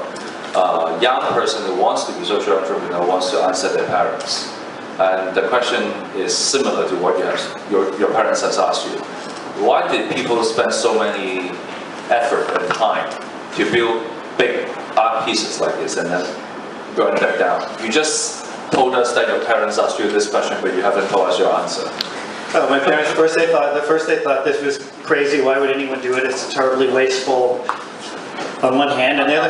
of young person who wants to be social entrepreneur wants to answer their parents. And the question is similar to what your parents has asked you. Why did people spend so many effort and time to build big art pieces like this and then burn them down? You just told us that your parents asked you this question, but you haven't told us your answer. Oh, my parents, first they thought this was crazy. Why would anyone do it? It's terribly wasteful on one hand. On the other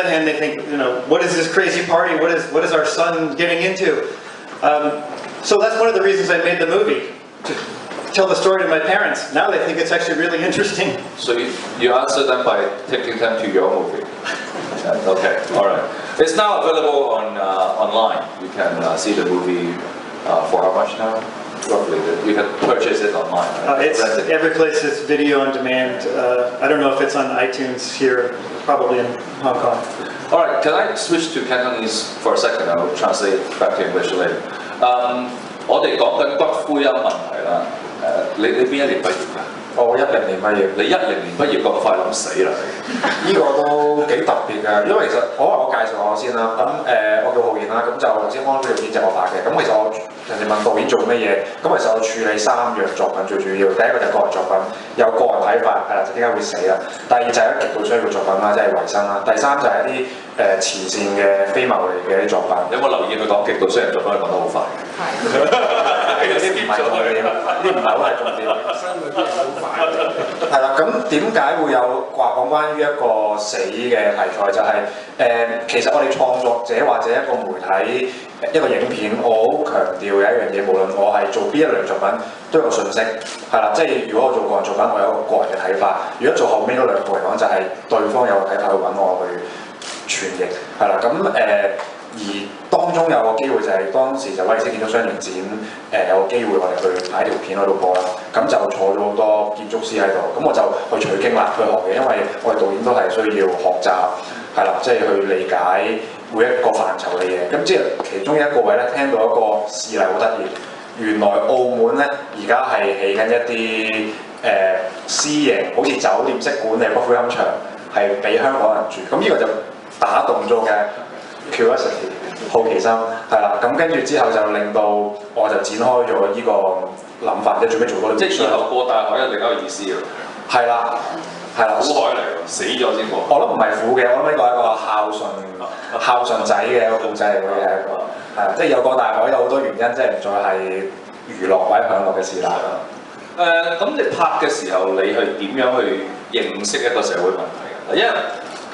hand, they think, you know, what is this crazy party? What is our son getting into? So that's one of the reasons I made the movie, to tell the story to my parents. Now they think it's actually really interesting. So you answer them by taking them to your movie. Okay, all right. It's now available on online. You can see the movie for how much now? Roughly, you can purchase it online. Right? It's every place is video on demand. I don't know if it's on iTunes here, probably in Hong Kong. All right, can I switch to Cantonese for a second? I will translate back to English later. 我哋講緊骨灰龕問題啦。你邊一年畢業㗎？我10年畢業。你10年畢業咁快諗死啦？呢個都幾特別嘅，因為其實我介紹我先啦。咁我叫浩然啦，咁就頭先安徽嘅編輯我拍嘅。咁其實我人哋問導演做咩嘢，咁其實我處理3樣作品最主要。第一個就係個人作品，有個人睇法，係啦，即係點解會死啦。第二就係極度需要嘅作品啦，即係維生啦。第三就係一啲慈善嘅非牟利嘅啲作品。有冇留意佢講極度需要作品？佢講得好快。係。有啲唔係重點，呢唔係好係重點。係啦，咁點解會有講關於一個死嘅題材？就係其實我哋創作者或者一個媒體一個影片，我好強調有一樣嘢，無論我係做邊一類作品，都有個信息。係啦，即係如果我做個人作品，我有個個人嘅睇法；如果做後面嗰兩個嚟講，就係對方有個睇法去揾我去傳譯。係啦，咁而當中有個機會就係當時就威尼斯建築雙年展有個機會我哋去拍條片喺度播啦，咁就坐咗好多建築師喺度，咁我就去取經啦，去學嘅，因為我哋導演都係需要學習，係啦，即係去理解每一個範疇嘅嘢。咁即係其中一個位咧，聽到一個事例好得意，原來澳門咧而家係起緊一啲私營好似酒店式管理骨灰龕場，係俾香港人住，咁呢個就打動咗嘅。curiosity 好奇心係啦，咁跟住之後就令到我就展開咗呢個諗法，即係準備做多啲。即係以後過大海有另一個意思㗎。係啦，係啦。苦海嚟喎，死咗先過。我諗唔係苦嘅，我諗呢個係一個孝順仔嘅一個故仔嚟嘅，係一個係即係有過大海有好多原因，即係唔再係娛樂或者享樂嘅事啦。咁你拍嘅時候，你去點樣去認識一個社會問題㗎？因為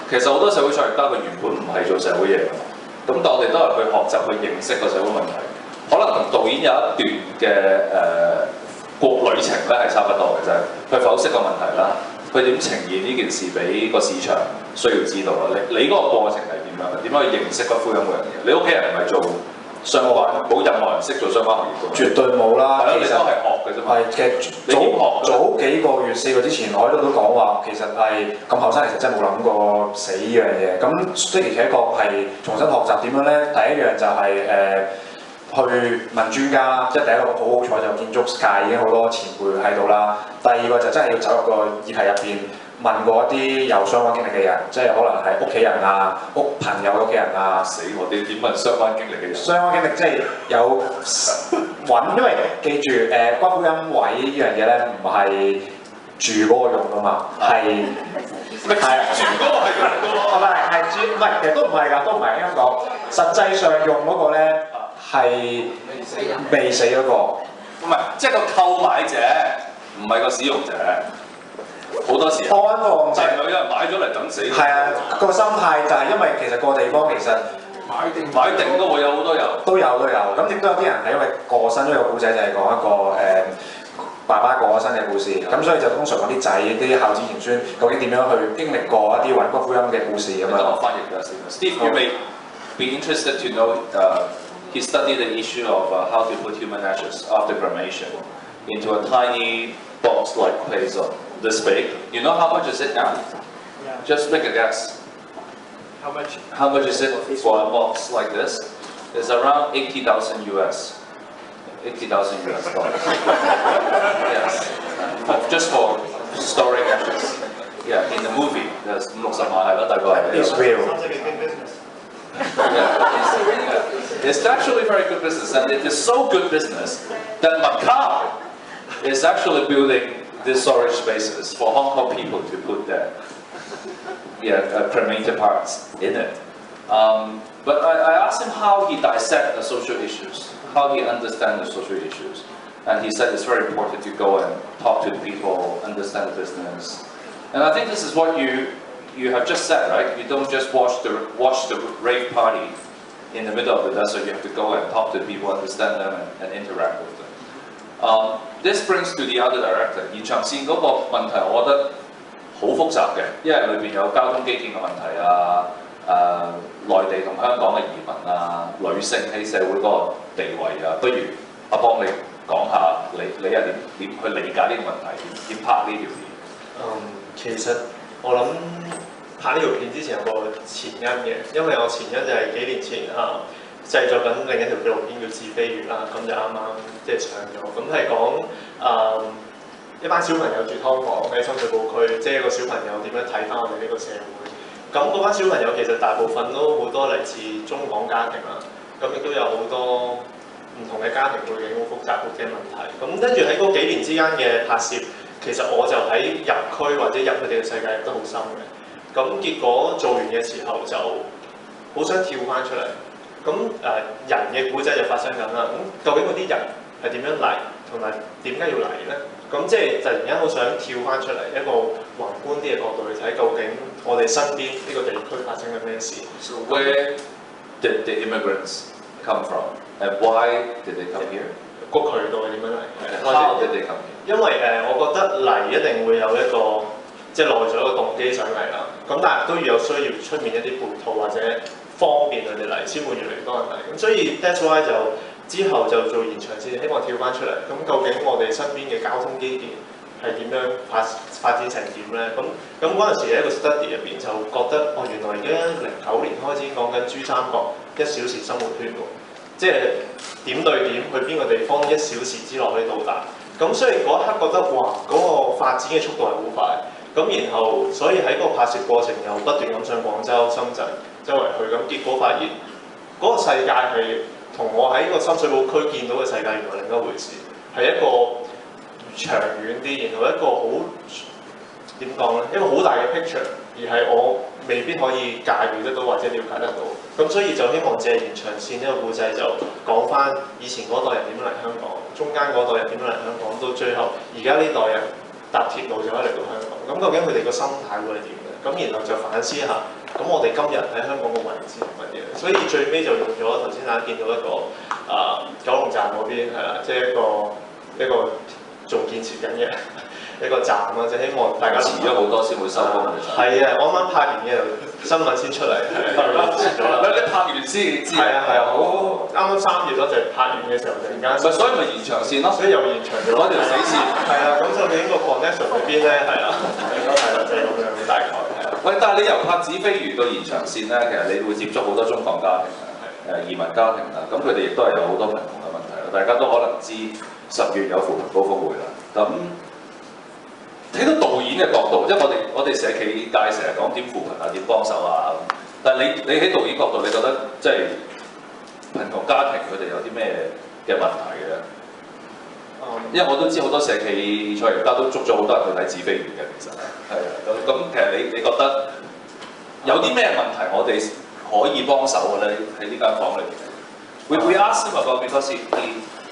其實好多社會創業家佢原本唔係做社會嘢㗎，咁但我哋都係去學習去認識個社會問題。可能同導演有一段嘅國旅程咧係差不多嘅啫，去剖析個問題啦，佢點呈現呢件事俾個市場需要知道啦。你嗰個過程係點樣嘅？點樣去認識骨灰龕嗰樣嘢？你屋企人唔係做相關，冇任何人識做相關行業㗎。絕對冇啦，其實都係學嘅啫嘛。係其實早幾個月4個之前，我喺度都講話，其實係咁後生，其實真係冇諗過死呢樣嘢。咁的而且確係重新學習點樣咧？第一樣就係去問專家，即係第一個好彩就建築界已經好多前輩喺度啦。第二個就真係要走入個議題入邊。問過一啲有相關經歷嘅人，即係可能係屋企人啊、朋友嘅屋企人啊，死我哋點問相關經歷嘅人？相關經歷即係有揾，因為記住骨灰龕位呢樣嘢咧，唔係住嗰個用㗎嘛，係住嗰個係用㗎喎，係住唔係，其實都唔係㗎，都唔係香港。實際上用嗰個咧係未死嗰個，唔係即係個購買者，唔係個使用者。好多時安放就係有人買咗嚟等死。係啊，個心態就係因為其實個地方其實買定都會有好多有，都有。咁亦都有啲人係因為過身，呢個故仔就係講一個爸爸過咗身嘅故事，咁所以就通常揾啲仔啲孝子賢孫，究竟點樣去經歷過一啲魂骨灰龕嘅故事咁樣。等我翻譯㗎先。Steve, you may be interested to know he studied the issue of how to put human ashes after cremation into a tiny box-like place of this big. You know how much is it now? Yeah. Just make a guess. How much? How much is it for a box like this? It's around 80,000 US. $80,000 US. Yes. Just for storing ashes. Yeah, in the movie, there's 60萬係啦，大概。It's real. Sounds like a good business. Yeah, it's actually very good business, and it is so good business that Macau is actually building these storage spaces for Hong Kong people to put their cremated parts in it. But I asked him how he dissects the social issues, how he understands the social issues, and he said it's very important to go and talk to the people, understand the business, and I think this is what you have just said, right? You don't just watch the rave party in the middle of the desert. You have to go and talk to people, understand them, and interact with them. This brings to the other director. 現場線嗰個問題，我覺得好複雜嘅，因為裏邊有交通基建嘅問題啊，內地同香港嘅移民啊，女性喺社會嗰個地位啊，不如阿邦你講下你係點去理解呢個問題，點拍呢條片？其實我諗拍呢條片之前有個前因嘅，因為我前因就係幾年前製作緊另一條紀錄片叫《自飛魚》啦，咁就啱啱即係上咗，咁係講一班小朋友住劏房喺深水埗區，即係一個小朋友點樣睇翻我哋呢個社會。咁嗰班小朋友其實大部分都好多嚟自中港家庭啦，咁亦都有好多唔同嘅家庭背景好複雜嘅問題。咁跟住喺嗰幾年之間嘅拍攝，其實我就喺入區或者入佢哋嘅世界入得好深嘅。咁結果做完嘅時候就好想跳翻出嚟。咁人嘅古仔就發生緊啦。咁究竟嗰啲人係點樣嚟，同埋點解要嚟咧？咁即係突然間好想跳翻出嚟，一個宏觀啲嘅角度去睇，究竟我哋身邊呢個地區發生緊咩事 So where did the immigrants come from, and why did they come here? 個渠道係點樣嚟？ How did they come here? 因為我覺得嚟一定會有一個即係內在一個動機上嚟啦。咁但係都要有需要出面一啲配套或者方便佢哋嚟，先會越嚟越多人嚟。咁所以 that's why 就之後就做延長線，希望跳翻出嚟。咁究竟我哋身邊嘅交通基建係點樣發展成點咧？咁嗰陣時喺一個 study 入邊就覺得原來而家09年開始講緊珠三角1小時生活圈喎，即係點對點去邊個地方1小時之內可以到達。咁所以嗰一刻覺得哇，嗰個發展嘅速度係好快。咁然後所以喺個拍攝過程又不斷咁上廣州、深圳周圍去，咁結果發現嗰個世界係同我喺個深水埗區見到嘅世界原來另一回事，係一個長遠啲，然後一個好點講咧，一個好大嘅 picture， 而係我未必可以駕馭得到或者了解得到。咁所以就希望借延長線呢個故仔就講翻以前嗰代人點樣嚟香港，中間嗰代人點樣嚟香港，到最後而家呢代人搭鐵路就可以嚟到香港。咁究竟佢哋個心態會係點嘅？咁然後就反思下，咁我哋今日喺香港嘅位置係乜嘢？所以最尾就用咗頭先大家見到一個九龍站嗰邊係啦，即係一個仲建設緊嘅一個站啦，就希望大家遲咗好多先會收工嘅。係啊，我啱啱拍完嘅新聞先出嚟，遲咗啦。你拍完先知。係啊，好啱啱3月咯，就拍完嘅時候突然間。所以咪延長線咯。所以又延長咗嗰條死線。係啊，咁究竟個 connection 喺邊咧？係啊，係啦，就係咁樣大概係啊。喂，但係你由拍紙飛魚到延長線咧，其實你會接觸好多中港家庭啊，移民家庭啊，咁佢哋亦都係有好多貧窮嘅問題啦。大家都可能知10月有扶貧高峰會啦。咁睇到導演嘅角度，即係我哋社企界成日講點扶貧啊，點幫手啊，但係你喺導演角度，你覺得即係貧窮家庭佢哋有啲咩嘅問題嘅咧？因為我都知好多社企創業家都捉咗好多人去睇紙飛魚嘅，其實係啊。咁其實你覺得有啲咩問題我哋可以幫手嘅咧？喺呢間房裏邊，we asked him about because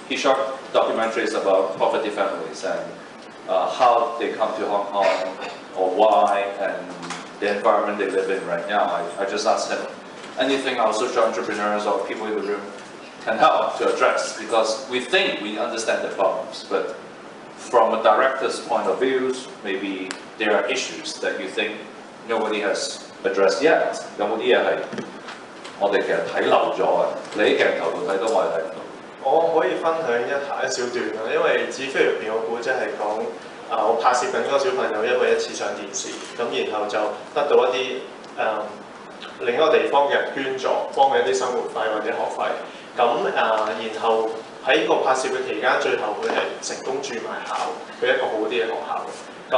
he shot documentaries about poverty families and how they come to Hong Kong or why and the environment they live in right now. I just asked him anything our social entrepreneurs or people in the room can help to address, because we think we understand the problems, but from a director's point of view, maybe there are issues that you think nobody has addressed yet. 有冇啲嘢係我哋其實睇漏咗啊？你喺鏡頭度睇到，我哋睇唔到。我可以分享一小段啦，因為《紙飛》入邊個古仔係講我拍攝緊嗰個小朋友因為一次上電視，咁然後就得到一啲另一個地方嘅人捐助，幫佢一啲生活費或者學費。咁然後喺個拍攝嘅期間，最後佢係成功轉埋校，去一個好啲嘅學校。咁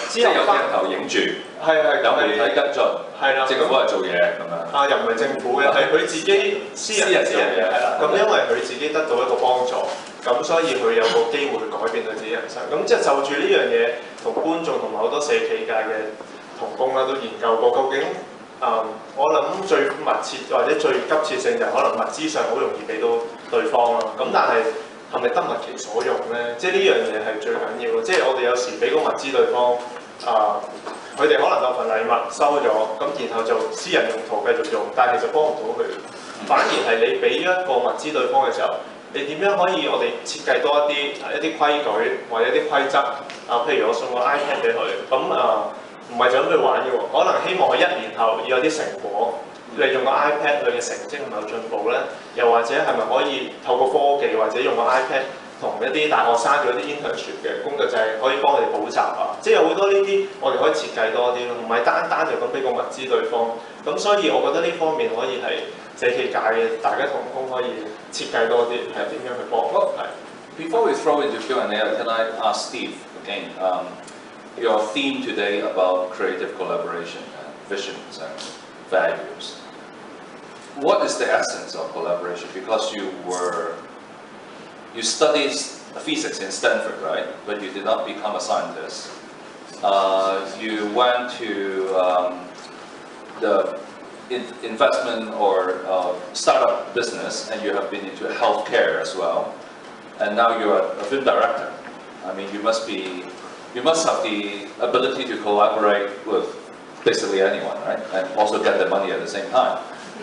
之後有鏡頭影住，係有媒體跟進，係啦，政府係做嘢咁樣。又唔係政府嘅，係佢自己私人做嘢，係啦。咁因為佢自己得到一個幫助，咁所以佢有個機會去改變佢自己人生。咁即係就住呢樣嘢，同觀眾同埋好多社企界嘅同工啦都研究過，究竟我諗最密切或者最急切性就係可能物資上好容易俾到對方啦。咁但係係咪得物其所用咧？即係呢樣嘢係最緊要咯。即係我哋有時俾個物資對方，佢哋可能當份禮物收咗，咁然後就私人用途繼續用，但係其實幫唔到佢。反而係你俾一個物資對方嘅時候，你點樣可以我哋設計多一啲規矩或者一啲規則譬如我送個 iPad 俾佢，咁唔係就咁去玩嘅喎，可能希望佢1年後要有啲成果。利用個 iPad 佢嘅成績係咪有進步咧？又或者係咪可以透過科技或者用個 iPad 同一啲大學生做一啲 internship 嘅工作，就係可以幫佢哋補習啊！即係有好多呢啲我哋可以設計多啲咯，唔係單就咁俾個物資對方。咁所以我覺得呢方面可以係社企界嘅大家同工可以設計多啲，係點樣去幫？Before we throw into Q&A, can I ask Steve again? Your theme today about creative collaboration and visions and values. What is the essence of collaboration? Because you studied physics in Stanford, right? But you did not become a scientist. You went to the investment or startup business, and you have been into healthcare as well. And now you are a film director. I mean, you must have the ability to collaborate with basically anyone, right? And also get the money at the same time.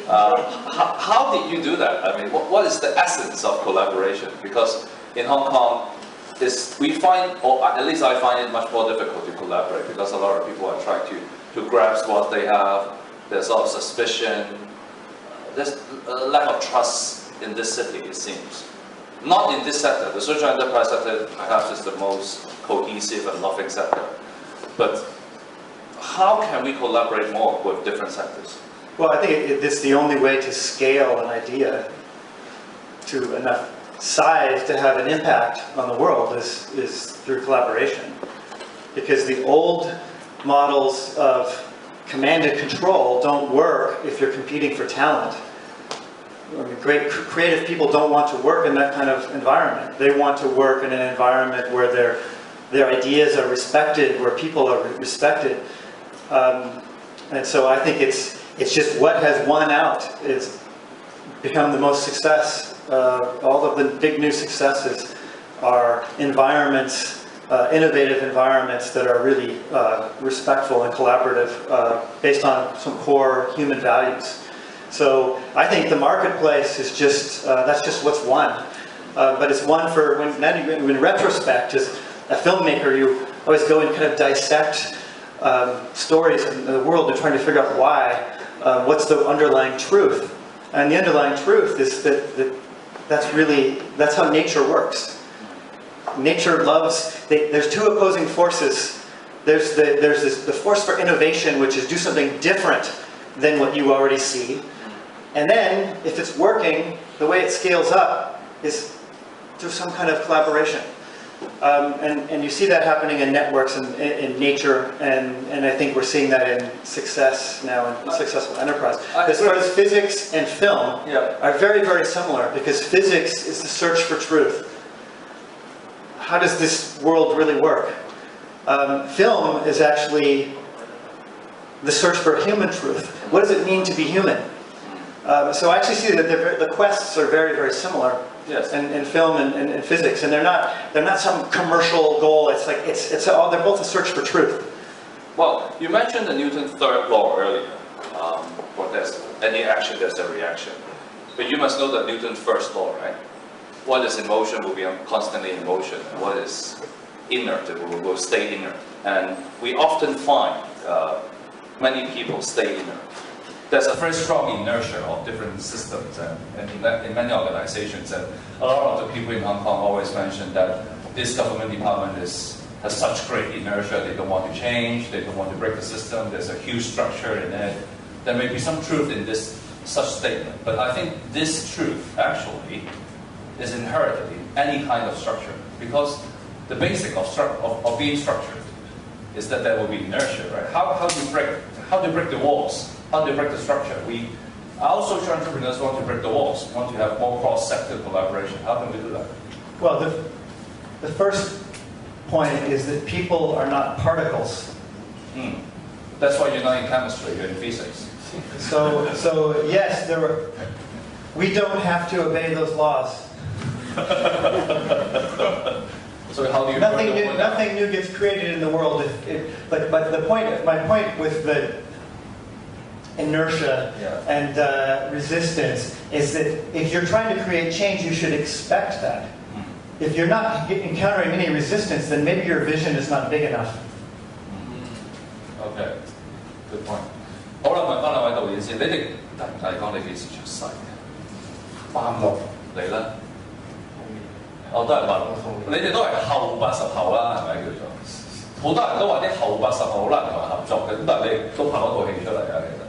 How did you do that? I mean, what is the essence of collaboration? Because in Hong Kong, we find, or at least I find it much more difficult to collaborate because a lot of people are trying to grasp what they have. There's a lot of suspicion. There's a lack of trust in this city, it seems. Not in this sector. The social enterprise sector perhaps is the most cohesive and loving sector. But how can we collaborate more with different sectors? Well, I think it's the only way to scale an idea to enough size to have an impact on the world is through collaboration. Because the old models of command and control don't work if you're competing for talent. I mean, great creative people don't want to work in that kind of environment. They want to work in an environment where their ideas are respected, where people are respected. And so I think it's just what has won out is become the most success. All of the big new successes are environments, innovative environments that are really respectful and collaborative based on some core human values. So I think the marketplace is just, that's just what's won. But it's one for, in retrospect, as a filmmaker, you always go and kind of dissect stories in the world and trying to figure out why, what's the underlying truth. And the underlying truth is that's how nature works. Nature loves, there's two opposing forces. There's the force for innovation, which is do something different than what you already see. And then, if it's working, the way it scales up is through some kind of collaboration. And you see that happening in networks and in nature, and I think we're seeing that in success now, in successful enterprise. As far as physics and film are very, very similar, because physics is the search for truth. How does this world really work? Film is actually the search for human truth. What does it mean to be human? So I actually see that the quests are very, very similar. Yes. In film and physics, and they're not some commercial goal. It's like they're both a search for truth. Well, you mentioned the Newton's third law earlier for this. any action, there's a reaction. But you must know that Newton's first law, right? What is in motion will be constantly in motion, and what is inert will stay inert. And we often find many people stay inert. There's a very strong inertia of different systems and in many organizations. And a lot of the people in Hong Kong always mention that this government department has such great inertia, they don't want to change, they don't want to break the system, there's a huge structure in it. There may be some truth in this such statement, but I think this truth actually is inherited in any kind of structure, because the basic of being structured is that there will be inertia, right? How do you break the walls? How do you break the structure? Our social entrepreneurs want to break the walls, want to have more cross-sector collaboration. How can we do that? Well, the first point is that people are not particles. That's why you're not in chemistry, you're in physics. So yes, we don't have to obey those laws. So how do you? Nothing new gets created in the world. But my point with the inertia and resistance is that if you're trying to create change, you should expect that. If you're not encountering any resistance, then maybe your vision is not big enough. Okay, good point. 好啦，問翻兩位導演先，你哋提唔提講你幾時出世嘅？86，你咧？我都係86，你哋都係後80後啦，係咪叫做？好多人都話啲後80後好難同人合作嘅，咁但係你都拍咗套戲出嚟啊，其實。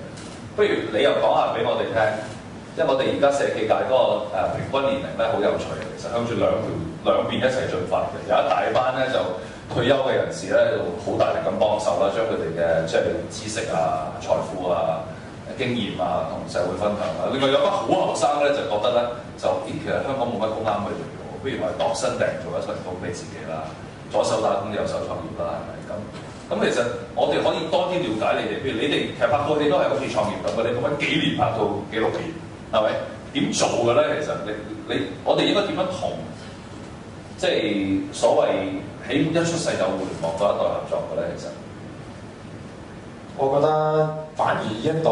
不如你又講下俾我哋聽，因為我哋而家社企界嗰個平均年齡咧好有趣嘅，其實向住兩邊一齊進發嘅，有一大班咧就退休嘅人士咧就好大力咁幫手啦，將佢哋嘅即係知識啊、財富啊、經驗啊同社會分享啦。另外有班好後生咧就覺得咧就其實香港冇乜工啱佢哋喎，不如我哋度身訂做一份工俾自己啦，左手打工右手創業啦，係咪咁？咁其實我哋可以多啲了解你哋，譬如你哋其實拍套戲都係好似創業咁嘅，你咁樣幾年拍套紀錄片，係咪？點做嘅咧？其實我哋應該點樣同即係所謂喺一出世有互聯網嗰一代合作嘅咧？其實我覺得反而呢一代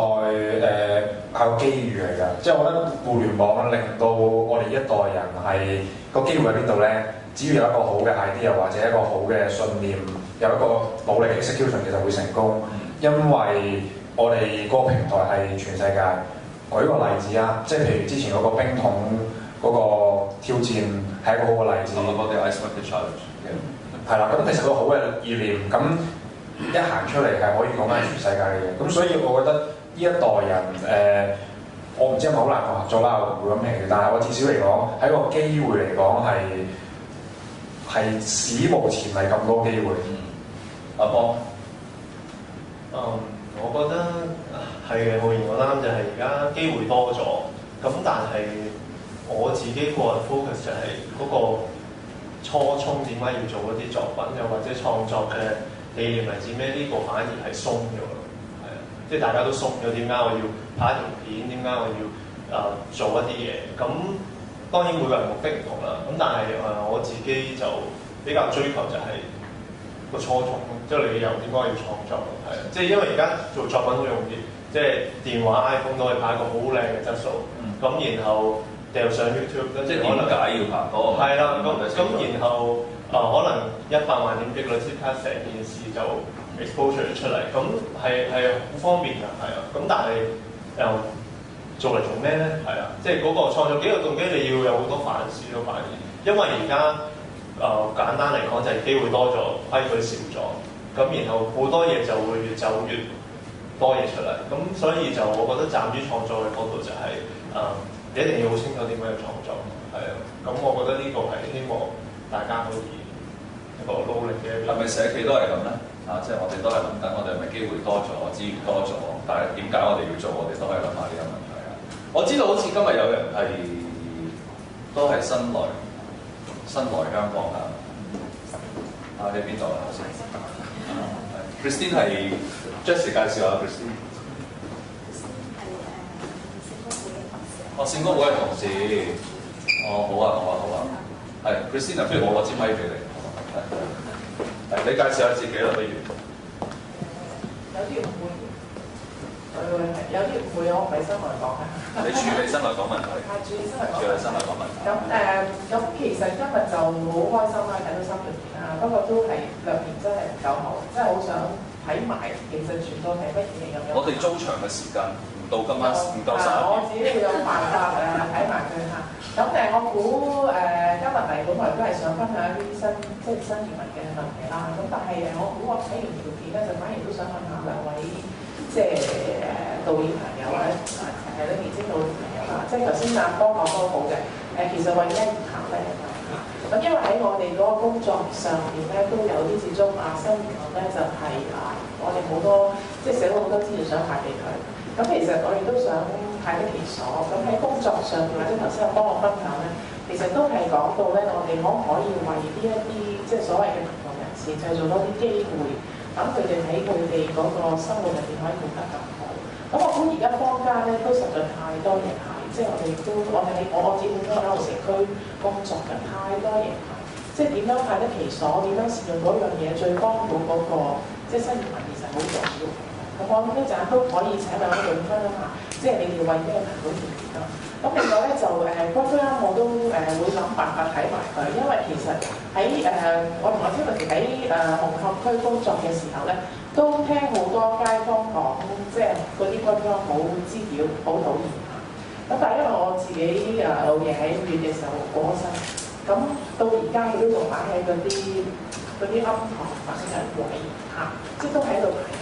係個機遇嚟㗎，即係我覺得互聯網令到我哋一代人係個機會喺邊度咧？只要有一個好嘅 idea 或者一個好嘅信念，有一個努力 execution 其實會成功，因為我哋嗰個平台係全世界。舉個例子啊，即係譬如之前嗰個冰桶嗰個挑戰係一個好嘅例子。我哋 Ice Bucket Challenge 係啦，咁其實個好嘅意念，咁一行出嚟係可以講緊全世界嘅嘢。咁所以我覺得呢一代人我唔知係咪好難合作啦，我唔會咁評嘅，但係我至少嚟講喺個機會嚟講係史無前例咁多機會。阿邦，我覺得係嘅，浩然講啱就係而家機會多咗，咁但係我自己個人 focus 就係嗰個初衷點解要做嗰啲作品，又或者創作嘅理念嚟自咩？呢個反而係鬆咗咯，係啊，即係大家都鬆咗，點解我要拍一條片？點解我要做一啲嘢？咁當然每個人目的唔同啦，咁但係我自己就比較追求就係個初衷，即係你又點解要創作？係啊，即係因為而家做作品好容易，即係電話 iPhone 都可以拍一個好靚嘅質素，咁然後掉上 YouTube， 即係點解要拍嗰個？係啦，咁然後可能100萬點擊率即刻成件事就 exposure 出嚟，咁係好方便㗎，係啊，咁但係又做嚟做咩咧？係啊，即係嗰個創作幾個動機，你要有好多反思咯，反而因為而家簡單嚟講就係機會多咗，規矩少咗，咁然後好多嘢就會越走越多嘢出嚟，咁所以就我覺得站於創作嘅角度就係你一定要好清楚點樣去創作，係啊，咁我覺得呢個係希望大家可以一個努力嘅。係咪社企都係咁咧？即係我哋都係諗緊，我哋係咪機會多咗、資源多咗？但係點解我哋要做？我哋都係諗下呢個問題啊！我知道好似今日有人係都係新來香港啊！喺邊度啊？頭先，Christine 係 Jessie 介紹下 Christine。聖公會嘅同事。好啊。係 Christine， 不如我攞支咪俾你。你介紹下自己啦，不如。有啲唔會。有啲唔會，我唔係新來港嘅。你處理新來港問題？係處理新來港。處理新來港問題。咁其實今日就好開心啦，睇到新嘅片啦。不過都係兩年真係唔夠好，真係好想睇埋其實全部係乜嘢咁樣。我哋租場嘅時間唔到今晚唔夠11點。我自己會有辦法睇埋佢嚇。咁我估今日嚟本來都係想分享一啲新移民嘅問題啦。咁但係我估我睇完條片咧，就反而都想問下兩位導演朋友或者係年輕導演朋友啦。即係頭先幫講都好嘅。其實為咩而行咧？咁因為喺我哋嗰個工作上面咧，都有啲始終新移民咧就係我哋好多寫咗好多資料想派俾佢。咁其實我哋都想派得其所。咁喺工作上面或者頭先有幫我分享咧，其實都係講到咧，我哋可唔可以為呢一啲所謂嘅貧窮人士製造多啲機會，等佢哋喺佢哋嗰個生活入邊可以活得更好。咁我估而家坊間咧都實在太多嘢係，我哋都我自己本身喺度社區工作嘅，太多嘢係，點樣派得其所，點樣善用嗰樣嘢，最幫到嗰個新移民其實好重要。咁我諗一陣都可以請兩位導演分享下，你哋為咩行到件事啦。咁另外咧關於我都會諗辦法睇埋佢，因為其實喺我同阿 Timothy 喺紅磡區工作嘅時候咧，都聽好多街坊講，嗰啲街坊好滋擾、好討厭嚇。咁但係因為我自己老爺喺5月嘅時候過咗身，咁到而家佢都仲擺喺嗰啲庵堂或者係位嚇，都喺度排緊。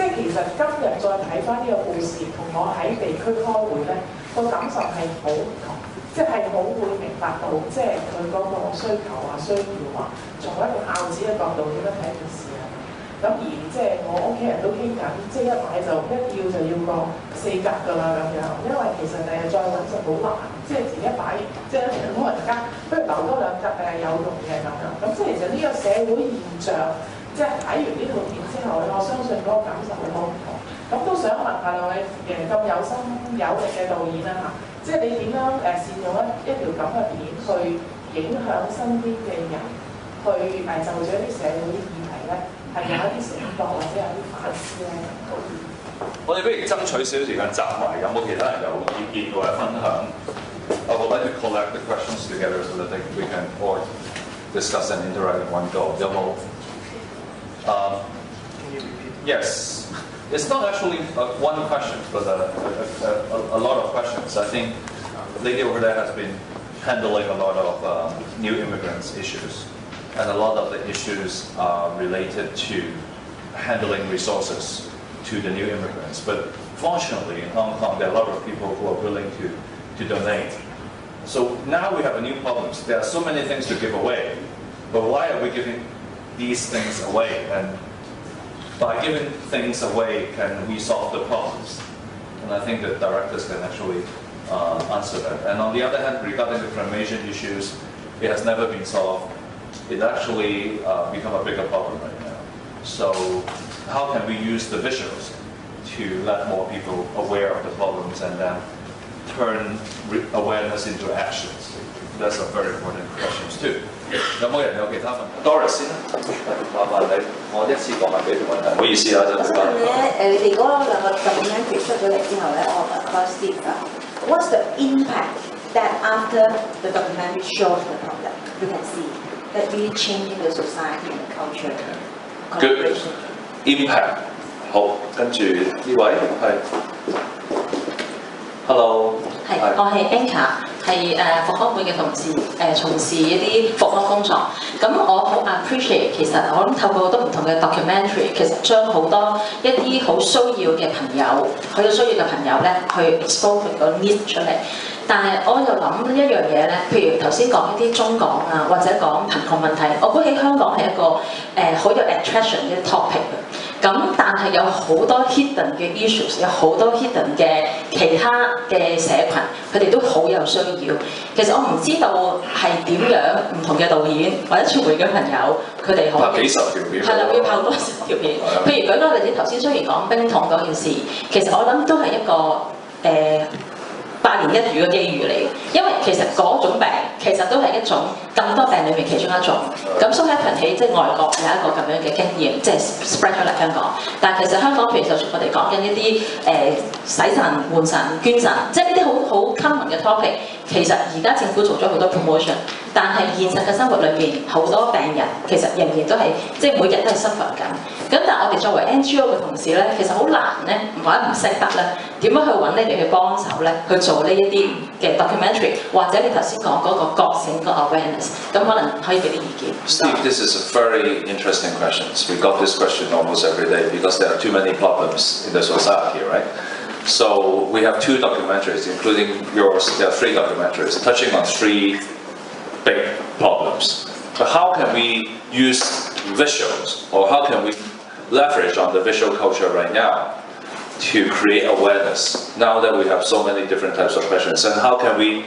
其實今日再睇翻呢個故事，同我喺地區開會咧，個感受係好唔同，係好會明白到，佢嗰個需求需要從一個孝子嘅角度點樣睇一件事啊。咁而我屋企人都傾緊，一買就要個4格㗎啦咁樣，因為其實第日再揾就好難，自己擺，老人家不如留多2格有用嘅咁樣。咁其實呢個社會現象。睇完呢套片之後咧，我相信嗰個感受會好唔同。咁都想問下兩位咁有心有力嘅導演啦嚇，你點樣善用一條咁嘅片去影響身邊嘅人，去就住一啲社會議題咧，係有一啲醒覺或者有啲反思咧？我哋不如爭取少少時間集埋，有冇其他人有意見或者分享？I would like to collect the questions together so that we can all discuss and interact in one go. 有冇？Yes, it's not actually one question, but a lot of questions. I think lady over there has been handling a lot of new immigrants issues, and a lot of the issues are related to handling resources to the new immigrants. But fortunately, in Hong Kong, there are a lot of people who are willing to donate. So now we have a new problem. There are so many things to give away, but why are we giving these things away? And by giving things away, can we solve the problems? And I think the directors can actually answer that. And on the other hand, regarding the cremation issues, it has never been solved. It actually become a bigger problem right now. So how can we use the visuals to let more people aware of the problems and then turn awareness into actions? That's a very important question too. 有冇人有其他問題 ？Doris 先啦，麻煩你，我一次過問幾條問題，唔好意思啊，真係。你哋嗰兩個documentary出咗嚟之後咧，我問阿 Steve 啊 ，What's the impact that after the documentary shows the problem you can see that really changing the society and the culture collaboration? Impact 好，跟住呢位係 ，Hello。係，我係 Anchor， 係復康會嘅同事，從事一啲復康工作。咁我好 appreciate， 其實我諗透過好多唔同嘅 documentary， 其實將好多一啲好需要嘅朋友，好有需要嘅朋友咧，去 expose 佢個 need 出嚟。但係我又諗一樣嘢咧，譬如頭先講一啲中港啊，或者講貧窮問題，我估喺香港係一個好有 attraction 嘅 topic 嘅。咁但係有好多 hidden 嘅 issues， 有好多 hidden 嘅其他嘅社群，佢哋都好有需要。其實我唔知道係點樣唔同嘅導演或者傳媒嘅朋友，佢哋可以拍幾十條片，係啦，要拍多10條片。譬如舉個例子，頭先雖然講冰桶嗰件事，其實我諗都係一個8年一遇嘅機遇嚟嘅，因為其實嗰種病其實都係一種咁多病裏面其中一種。咁 so happen 喺即係外國有一個咁樣嘅經驗，即係 spread 咗嚟香港。但係其實香港譬如就算我哋講緊一啲洗腎、換腎、捐腎，即係呢啲好 common 嘅 topic， 其實而家政府做咗好多 promotion， 但係現實嘅生活裏邊好多病人其實仍然都係即係每日都係 suffer 緊。咁但係我哋作為 NGO 嘅同事咧，其實好難咧，或者唔識得咧，點樣去揾你哋去幫手咧，去做呢一啲嘅 documentary， 或者你頭先講嗰個覺醒個 awareness， 咁可能可以俾啲意見。Steve, this is a very interesting question. We got this question almost every day because there are too many problems in the society, right? So we have 2 documentaries, including yours. There are 3 documentaries touching on 3 big problems. But how can we use visuals, or how can we leverage on the visual culture right now to create awareness now that we have so many different types of questions? And how can we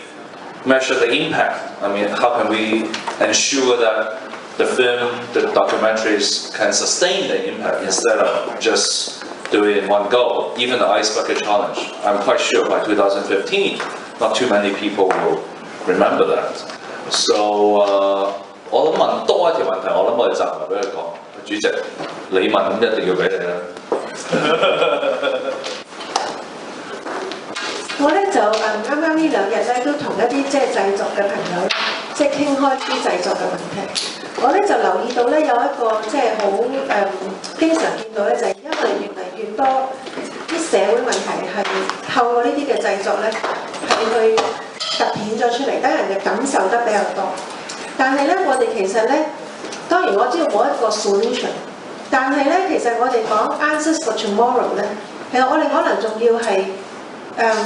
measure the impact? I mean, how can we ensure that the film, the documentaries can sustain the impact instead of just do it in one go? Even the Ice Bucket Challenge, I'm quite sure by 2015, not too many people will remember that. So, 我諗問多一條問題，我諗我哋集埋俾佢講。主席，你問咁一定要俾你啦。我咧就啱啱呢2日咧都同一啲即係製作嘅朋友即係傾開啲製作嘅問題。我咧就留意到咧有一個即係好經常見到咧，就係因為越嚟越多啲社會問題係透過呢啲嘅製作咧係去突顯咗出嚟，等人嘅感受得比較多。但係咧，我哋其實咧，當然我知道冇一個 solution， 但係咧，其實我哋講 answers for tomorrow 咧，其實我哋可能仲要係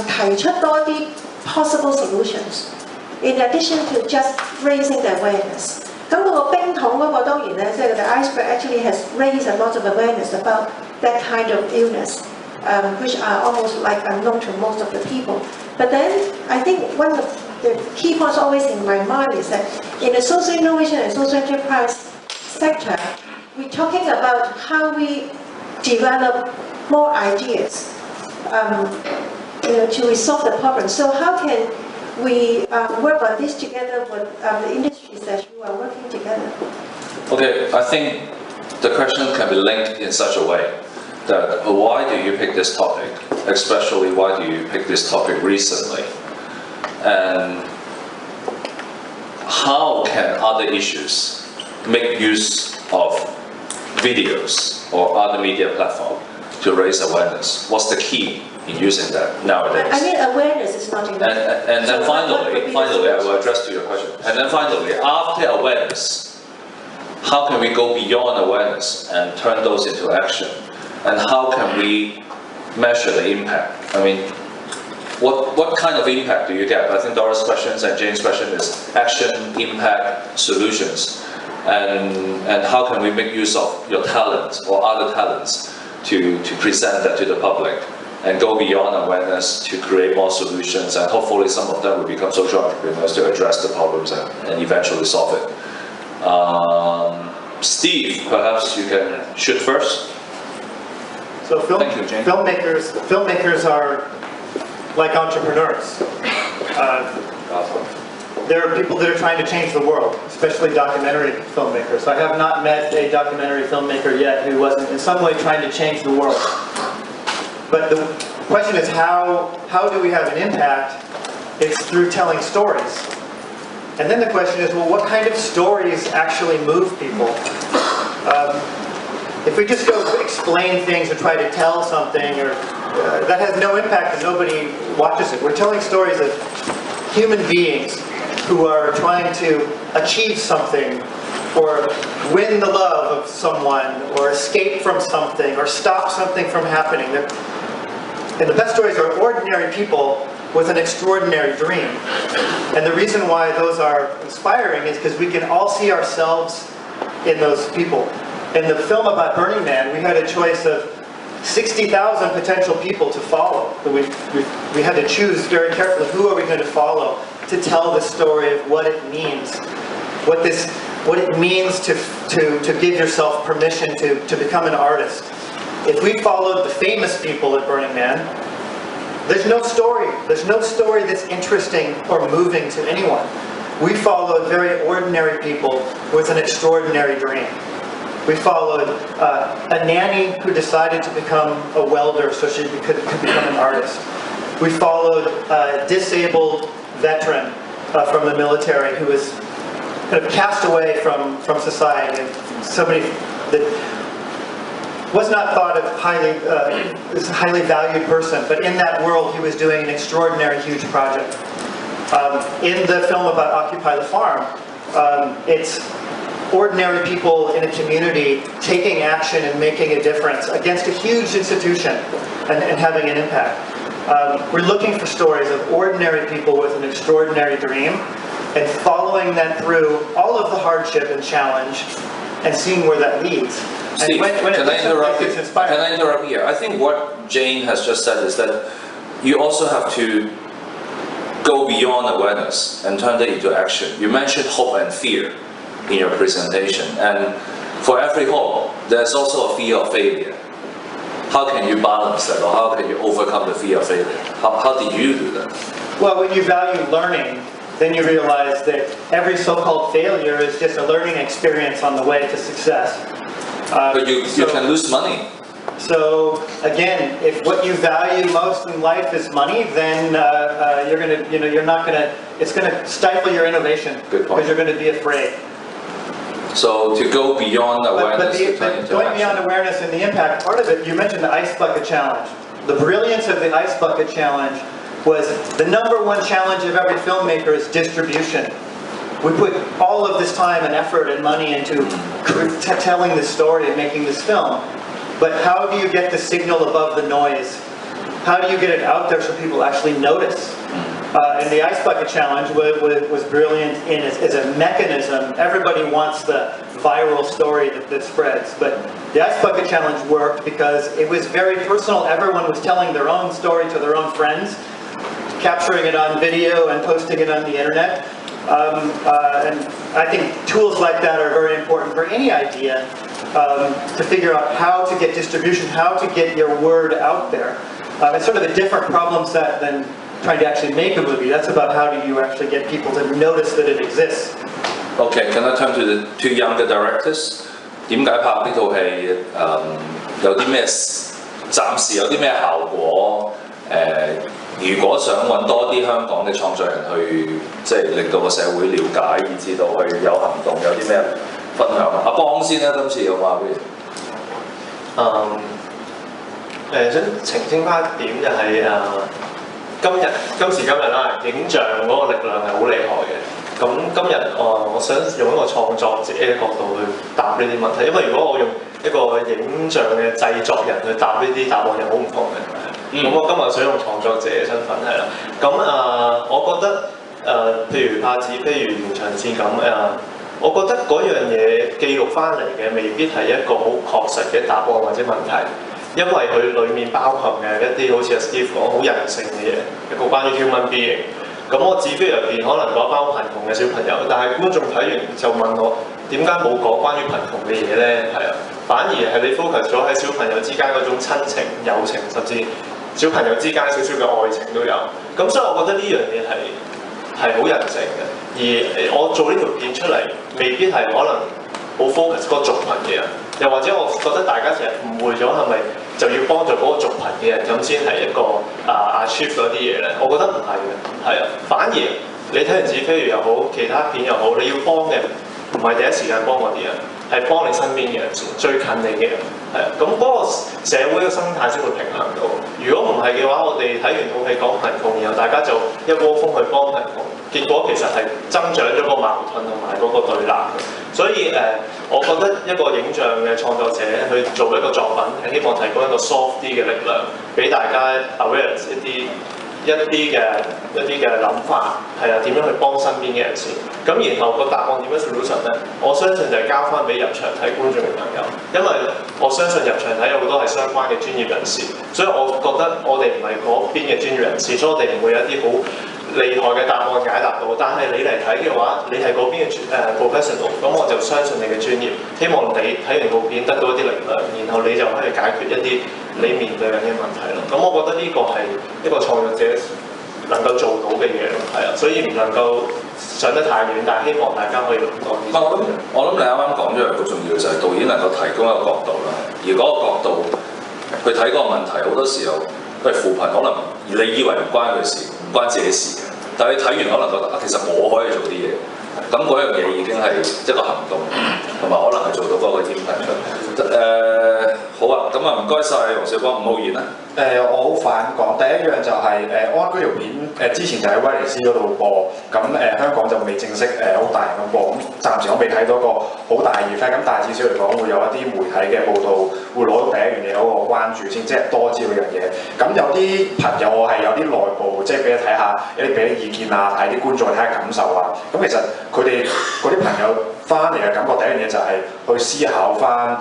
提出多啲 possible solutions，in addition to just raising the awareness。咁嗰個冰桶嗰個當然咧，即係 the iceberg actually has raised a lot of awareness about that kind of illness，which are almost like unknown to most of the people. But then I think one of the key points always in my mind is that in the social innovation and social enterprise sector, we're talking about how we develop more ideas to resolve the problem. So how can we work on this together with the industries that we are working together? Okay, I think the question can be linked in such a way that why do you pick this topic? Especially why do you pick this topic recently? And how can other issues make use of videos or other media platform to raise awareness? What's the key in using that nowadays? I mean, awareness is not enough. And then finally, I will address to your question. And then finally, after awareness, how can we go beyond awareness and turn those into action? And how can we measure the impact? I mean, what kind of impact do you get? I think Dora's questions and Jane's question is action, impact, solutions. And how can we make use of your talent or other talents to present that to the public and go beyond awareness to create more solutions, and hopefully some of them will become social entrepreneurs to address the problems and eventually solve it. Steve, perhaps you can shoot first. So filmmakers are like entrepreneurs. There are people that are trying to change the world, especially documentary filmmakers. I have not met a documentary filmmaker yet who wasn't in some way trying to change the world. But the question is how do we have an impact? It's through telling stories. And then the question is, well, what kind of stories actually move people? If we just go explain things or try to tell something, or that has no impact and nobody watches it. We're telling stories of human beings who are trying to achieve something, or win the love of someone, or escape from something, or stop something from happening. And the best stories are ordinary people with an extraordinary dream. And the reason why those are inspiring is because we can all see ourselves in those people. In the film about Burning Man, we had a choice of 60,000 potential people to follow. We had to choose very carefully, who are we going to follow to tell the story of what it means, what it means to give yourself permission to become an artist. If we followed the famous people at Burning Man, there's no story. There's no story that's interesting or moving to anyone. We followed very ordinary people with an extraordinary dream. We followed a nanny who decided to become a welder so she could become an artist. We followed a disabled veteran from the military who was kind of cast away from society, and somebody that was not thought of as a highly valued person, but in that world he was doing an extraordinary, huge project. In the film about Occupy the Farm, it's ordinary people in a community taking action and making a difference against a huge institution and having an impact. We're looking for stories of ordinary people with an extraordinary dream and following that through all of the hardship and challenge and seeing where that leads. Steve, can I interrupt here? I think what Jane has just said is that you also have to go beyond awareness and turn that into action. You mentioned hope and fear in your presentation, and for every hope, there's also a fear of failure. How can you balance that, or how can you overcome the fear of failure? How did you do that? Well, when you value learning, then you realize that every so-called failure is just a learning experience on the way to success. But you can lose money. So again, if what you value most in life is money, then it's gonna stifle your innovation because you're going to be afraid. So to go beyond awareness, but going beyond awareness and the impact part of it, you mentioned the Ice Bucket Challenge. The brilliance of the Ice Bucket Challenge was the #1 challenge of every filmmaker is distribution. We put all of this time and effort and money into telling this story and making this film. But how do you get the signal above the noise? How do you get it out there so people actually notice? And the Ice Bucket Challenge was brilliant as a mechanism. Everybody wants the viral story that spreads. But the Ice Bucket Challenge worked because it was very personal. Everyone was telling their own story to their own friends, capturing it on video and posting it on the internet. And I think tools like that are very important for any idea to figure out how to get distribution, how to get your word out there. It's sort of a different problem set than trying to actually make a movie. That's about how do you actually get people to notice that it exists. Okay, can I turn to the two younger directors? 點解拍呢套戲有啲咩暫時有啲咩效果？如果想揾多啲香港嘅創作人去，即係令到個社會了解，以至到去有行動，有啲咩分享啊？阿邦先啦，今次好嘛？不如想澄清翻一點就係今時今日啦，影像嗰個力量係好厲害嘅。咁今日我想用一個創作者嘅角度去答呢啲問題，因為如果我用一個影像嘅製作人去答呢啲答案又好唔同嘅。咁我今日想用創作者嘅身份係啦。咁我覺得譬如拍子，譬如延長戰咁我覺得嗰樣嘢記錄翻嚟嘅未必係一個好確實嘅答案或者問題。因為佢裡面包含嘅一啲好似阿 Steve 講好人性嘅嘢，一個關於 human being。咁我指標入邊可能講一班好貧窮嘅小朋友，但係觀眾睇完就問我點解冇講關於貧窮嘅嘢咧？係啊，反而係你 focus 咗喺小朋友之間嗰種親情、友情，甚至小朋友之間少少嘅愛情都有。咁所以我覺得呢樣嘢係好人性嘅。而我做呢條片出嚟，未必係可能好 focus 嗰個族群嘅人。又或者我覺得大家成日誤會咗係咪就要幫助嗰個族群嘅人咁先係一個achieve 嗰啲嘢咧？我覺得唔係嘅，係啊，反而你睇完紙飛魚又好，其他片又好，你要幫嘅唔係第一時間幫嗰啲人，係幫你身邊嘅人先，最近你嘅人，係啊，咁嗰個社會嘅生態先會平衡到。如果唔係嘅話，我哋睇完套戲講貧窮，然後大家就一窩蜂去幫貧窮，結果其實係增長咗個矛盾同埋嗰個對立嘅。所以我覺得一個影像嘅創作者去做一個作品，係希望提供一個 soft 啲嘅力量，俾大家 awareness 一啲嘅諗法，係啊，點樣去幫身邊嘅人先。咁然後個答案點樣 solution 咧？我相信就係交翻俾入場睇觀眾嘅朋友，因為我相信入場睇有好多係相關嘅專業人士，所以我覺得我哋唔係嗰邊嘅專業人士，所以我哋唔會有一啲好厲害嘅答案解答到。但係你嚟睇嘅話，你係嗰邊嘅professional， 咁我就相信你嘅專業，希望你睇完部片得到一啲力量，然後你就可以解決一啲你面對緊嘅問題咯。咁我覺得呢個係一個創作者能夠做到嘅嘢咯，係啊，所以唔能夠上得太遠，但係希望大家可以諗多啲。我諗你啱啱講咗一個好重要嘅就係導演能夠提供一個角度啦，而嗰個角度去睇嗰個問題，好多時候都係扶貧，可能你以為唔關佢事，唔關自己事嘅，但係你睇完可能覺得啊，其實我可以做啲嘢。咁嗰樣嘢已經係一個行動，同埋可能係做到嗰個 impact 出嚟。好啊，咁啊唔該晒黃小邦，5號言啦。我好快講，第一樣就係安嗰條片之前就喺威尼斯嗰度播，咁香港就未正式好大型咁播，咁暫時我未睇到個好大嘅 effect，咁但係至少嚟講會有一啲媒體嘅報導會攞到第一樣嘢嗰個關注先，即係多知道呢樣嘢。咁有啲朋友我係有啲內部，即係俾你睇下，有啲俾啲意見啊，睇啲觀眾睇下感受啊。咁其實佢哋嗰啲朋友翻嚟嘅感覺，第一樣嘢就係去思考翻。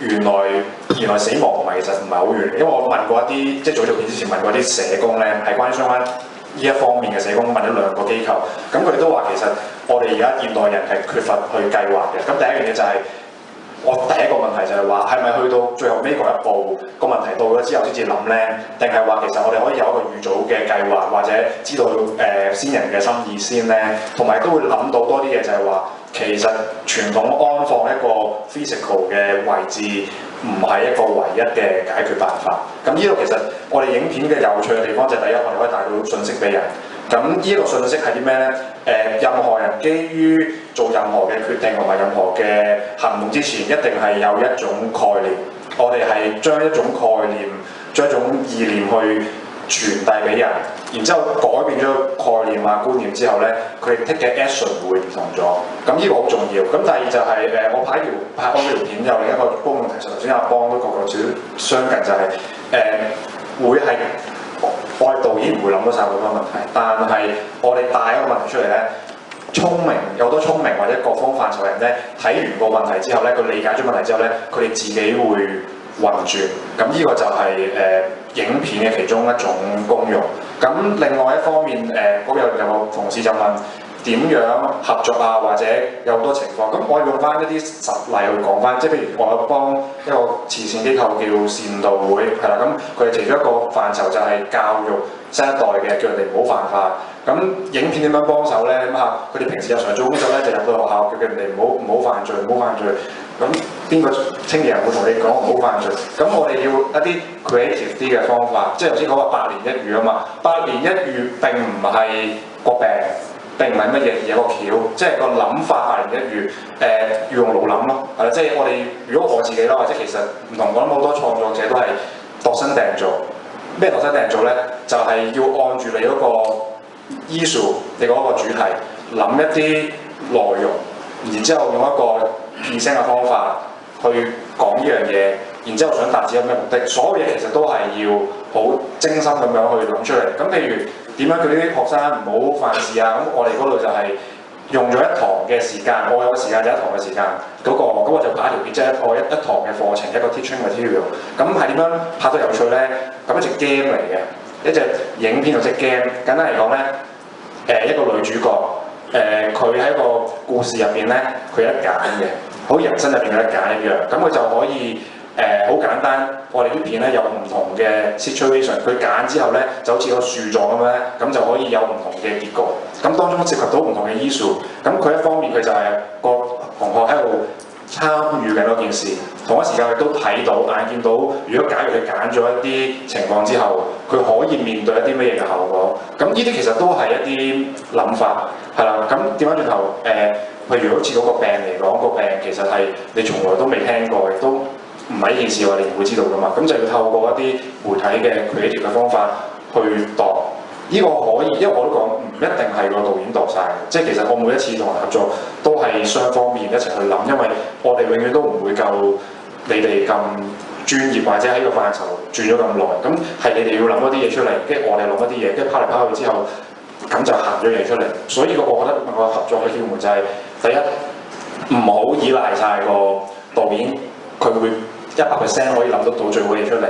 原來死亡其實唔係好遠，因為我問過一啲即係做條片之前問過啲社工咧，係關於相關呢一方面嘅社工，問咗2個機構，咁佢哋都話其實我哋而家現代人係缺乏去計劃嘅。咁第一樣嘢就係、我第一個問題就係話係咪去到最後尾嗰一步個問題到咗之後先至諗咧，定係話其實我哋可以有一個預早嘅計劃，或者知道先人嘅心意先咧，同埋都會諗到多啲嘢就係話。其實傳統安放一個 physical 嘅位置唔係一個唯一嘅解決辦法。咁呢度其實我哋影片嘅有趣嘅地方就係第一，我哋可以帶到信息俾人。咁呢個信息係啲咩呢？任何人基於做任何嘅決定同埋任何嘅行動之前，一定係有一種概念。我哋係將一種概念、將一種意念去傳遞俾人，然之後改變咗概念啊觀念之後咧，佢哋 take 嘅 action 會唔同咗。咁呢個好重要。咁第二就係、我拍嗰條片有另一個公共提述，頭先阿邦都講過少少相近，就係、會係我哋導演唔會諗到晒好多問題，但係我哋帶一個問題出嚟咧，聰明有好多聰明或者各方範疇人咧，睇完個問題之後咧，佢理解咗問題之後咧，佢哋自己會運轉。咁呢個就係、影片嘅其中一種功用。咁另外一方面，有個同事就問點樣合作啊，或者有好多情況。咁我用翻一啲實例去講翻，即係譬如我有幫一個慈善機構叫善道會，係啦，咁佢哋其中一個範疇就係教育新一代嘅，叫人哋唔好犯法。咁影片點樣幫手咧？咁佢哋平時日常做工作咧，就入到學校叫人哋唔好犯罪，唔好犯罪。咁邊個青年人會同你講唔好犯罪？咁我哋要一啲 creative 啲嘅方法，即係頭先講話百年一遇啊嘛。百年一遇並唔係個病，並唔係乜嘢，而係個橋，即係個諗法。百年一遇，要用腦諗咯，係啦。即係我哋如果我自己啦，或者其實唔同我諗好多創作者都係度身訂造。咩度身訂造咧？就係、要按住你嗰個 issue， 你嗰個主題，諗一啲內容，然之後用一個present嘅方法去講呢樣嘢，然之後想達至有咩目的？所有嘢其實都係要好精心咁樣去諗出嚟。咁譬如點樣叫啲學生唔好犯事啊？咁我哋嗰度就係用咗一堂嘅時間，我有個時間就一堂嘅時間，咁我就拍一條片，即係我一堂嘅課程，一個 teaching material。咁係點樣拍到有趣咧？咁一隻 game 嚟嘅，一隻影片同隻 game。簡單嚟講咧，一個女主角。佢喺個故事入邊咧，佢有得揀嘅，好似人生入邊有得揀一樣。咁佢就可以好簡單。我哋啲片咧有唔同嘅 situation， 佢揀之後咧就好似個樹狀咁咧，咁就可以有唔同嘅結果。咁當中涉及到唔同嘅 issue。咁佢一方面佢就係個同學喺度參與緊嗰件事，同一時間佢都睇到眼見到，如果假如佢揀咗一啲情況之後，佢可以面對一啲咩嘢嘅後果。咁呢啲其實都係一啲諗法。係啦，咁點翻轉頭譬如好似嗰個病嚟講，個病其實係你從來都未聽過，亦都唔係呢件事，我哋唔會知道噶嘛。咁就要透過一啲媒體嘅 creative 嘅方法去度。呢個可以，因為我都講唔一定係個導演度晒嘅，即係其實我每一次同人合作都係雙方面一齊去諗，因為我哋永遠都唔會夠你哋咁專業，或者喺個範疇轉咗咁耐。咁係你哋要諗一啲嘢出嚟，跟住我哋諗一啲嘢，跟住拋嚟拋去之後。咁就行咗嘢出嚟，所以我覺得個合作嘅竅門就係、第一，唔好依賴晒個導演，佢會100% 可以諗得到最好嘢出嚟。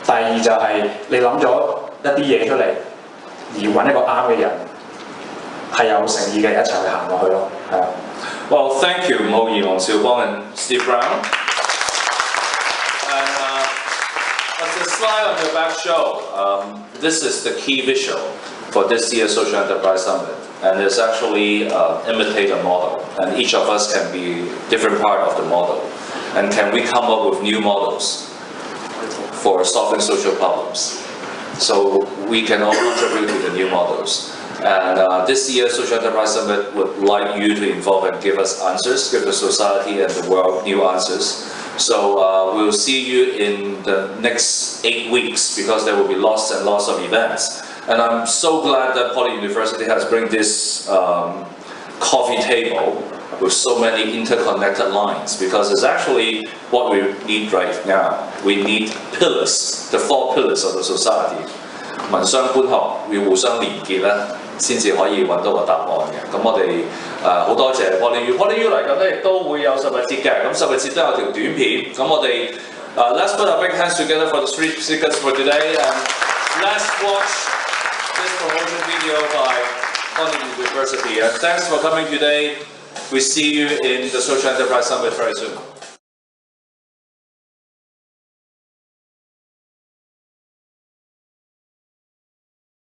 第二就係、你諗咗一啲嘢出嚟，而揾一個啱嘅人，係有誠意嘅人一齊去行落去咯，係啊。Well, thank you 5號言黃少邦 and Steve Brown. And let's just slide on your back show, this is the key visual for this year's Social Enterprise Summit. And it's actually imitate a model. And each of us can be different part of the model. And can we come up with new models for solving social problems? So we can all contribute to the new models. And this year's Social Enterprise Summit would like you to involve and give us answers, give the society and the world new answers. So we'll see you in the next 8 weeks because there will be lots and lots of events. And I'm so glad that Poly University has bring this coffee table with so many interconnected lines because it's actually what we need right now. We need pillars, the 4 pillars of the society. 民商官學要互相連結咧，先至可以揾到個答案嘅。咁我哋好多謝 PolyU 嚟緊咧，亦都會有實物節嘅。咁實物節都有條短片。咁我哋let's put our big hands together for the 3 speakers for today and let's watch this promotion video by Poly University. And thanks for coming today. We see you in the Social Enterprise Summit very soon.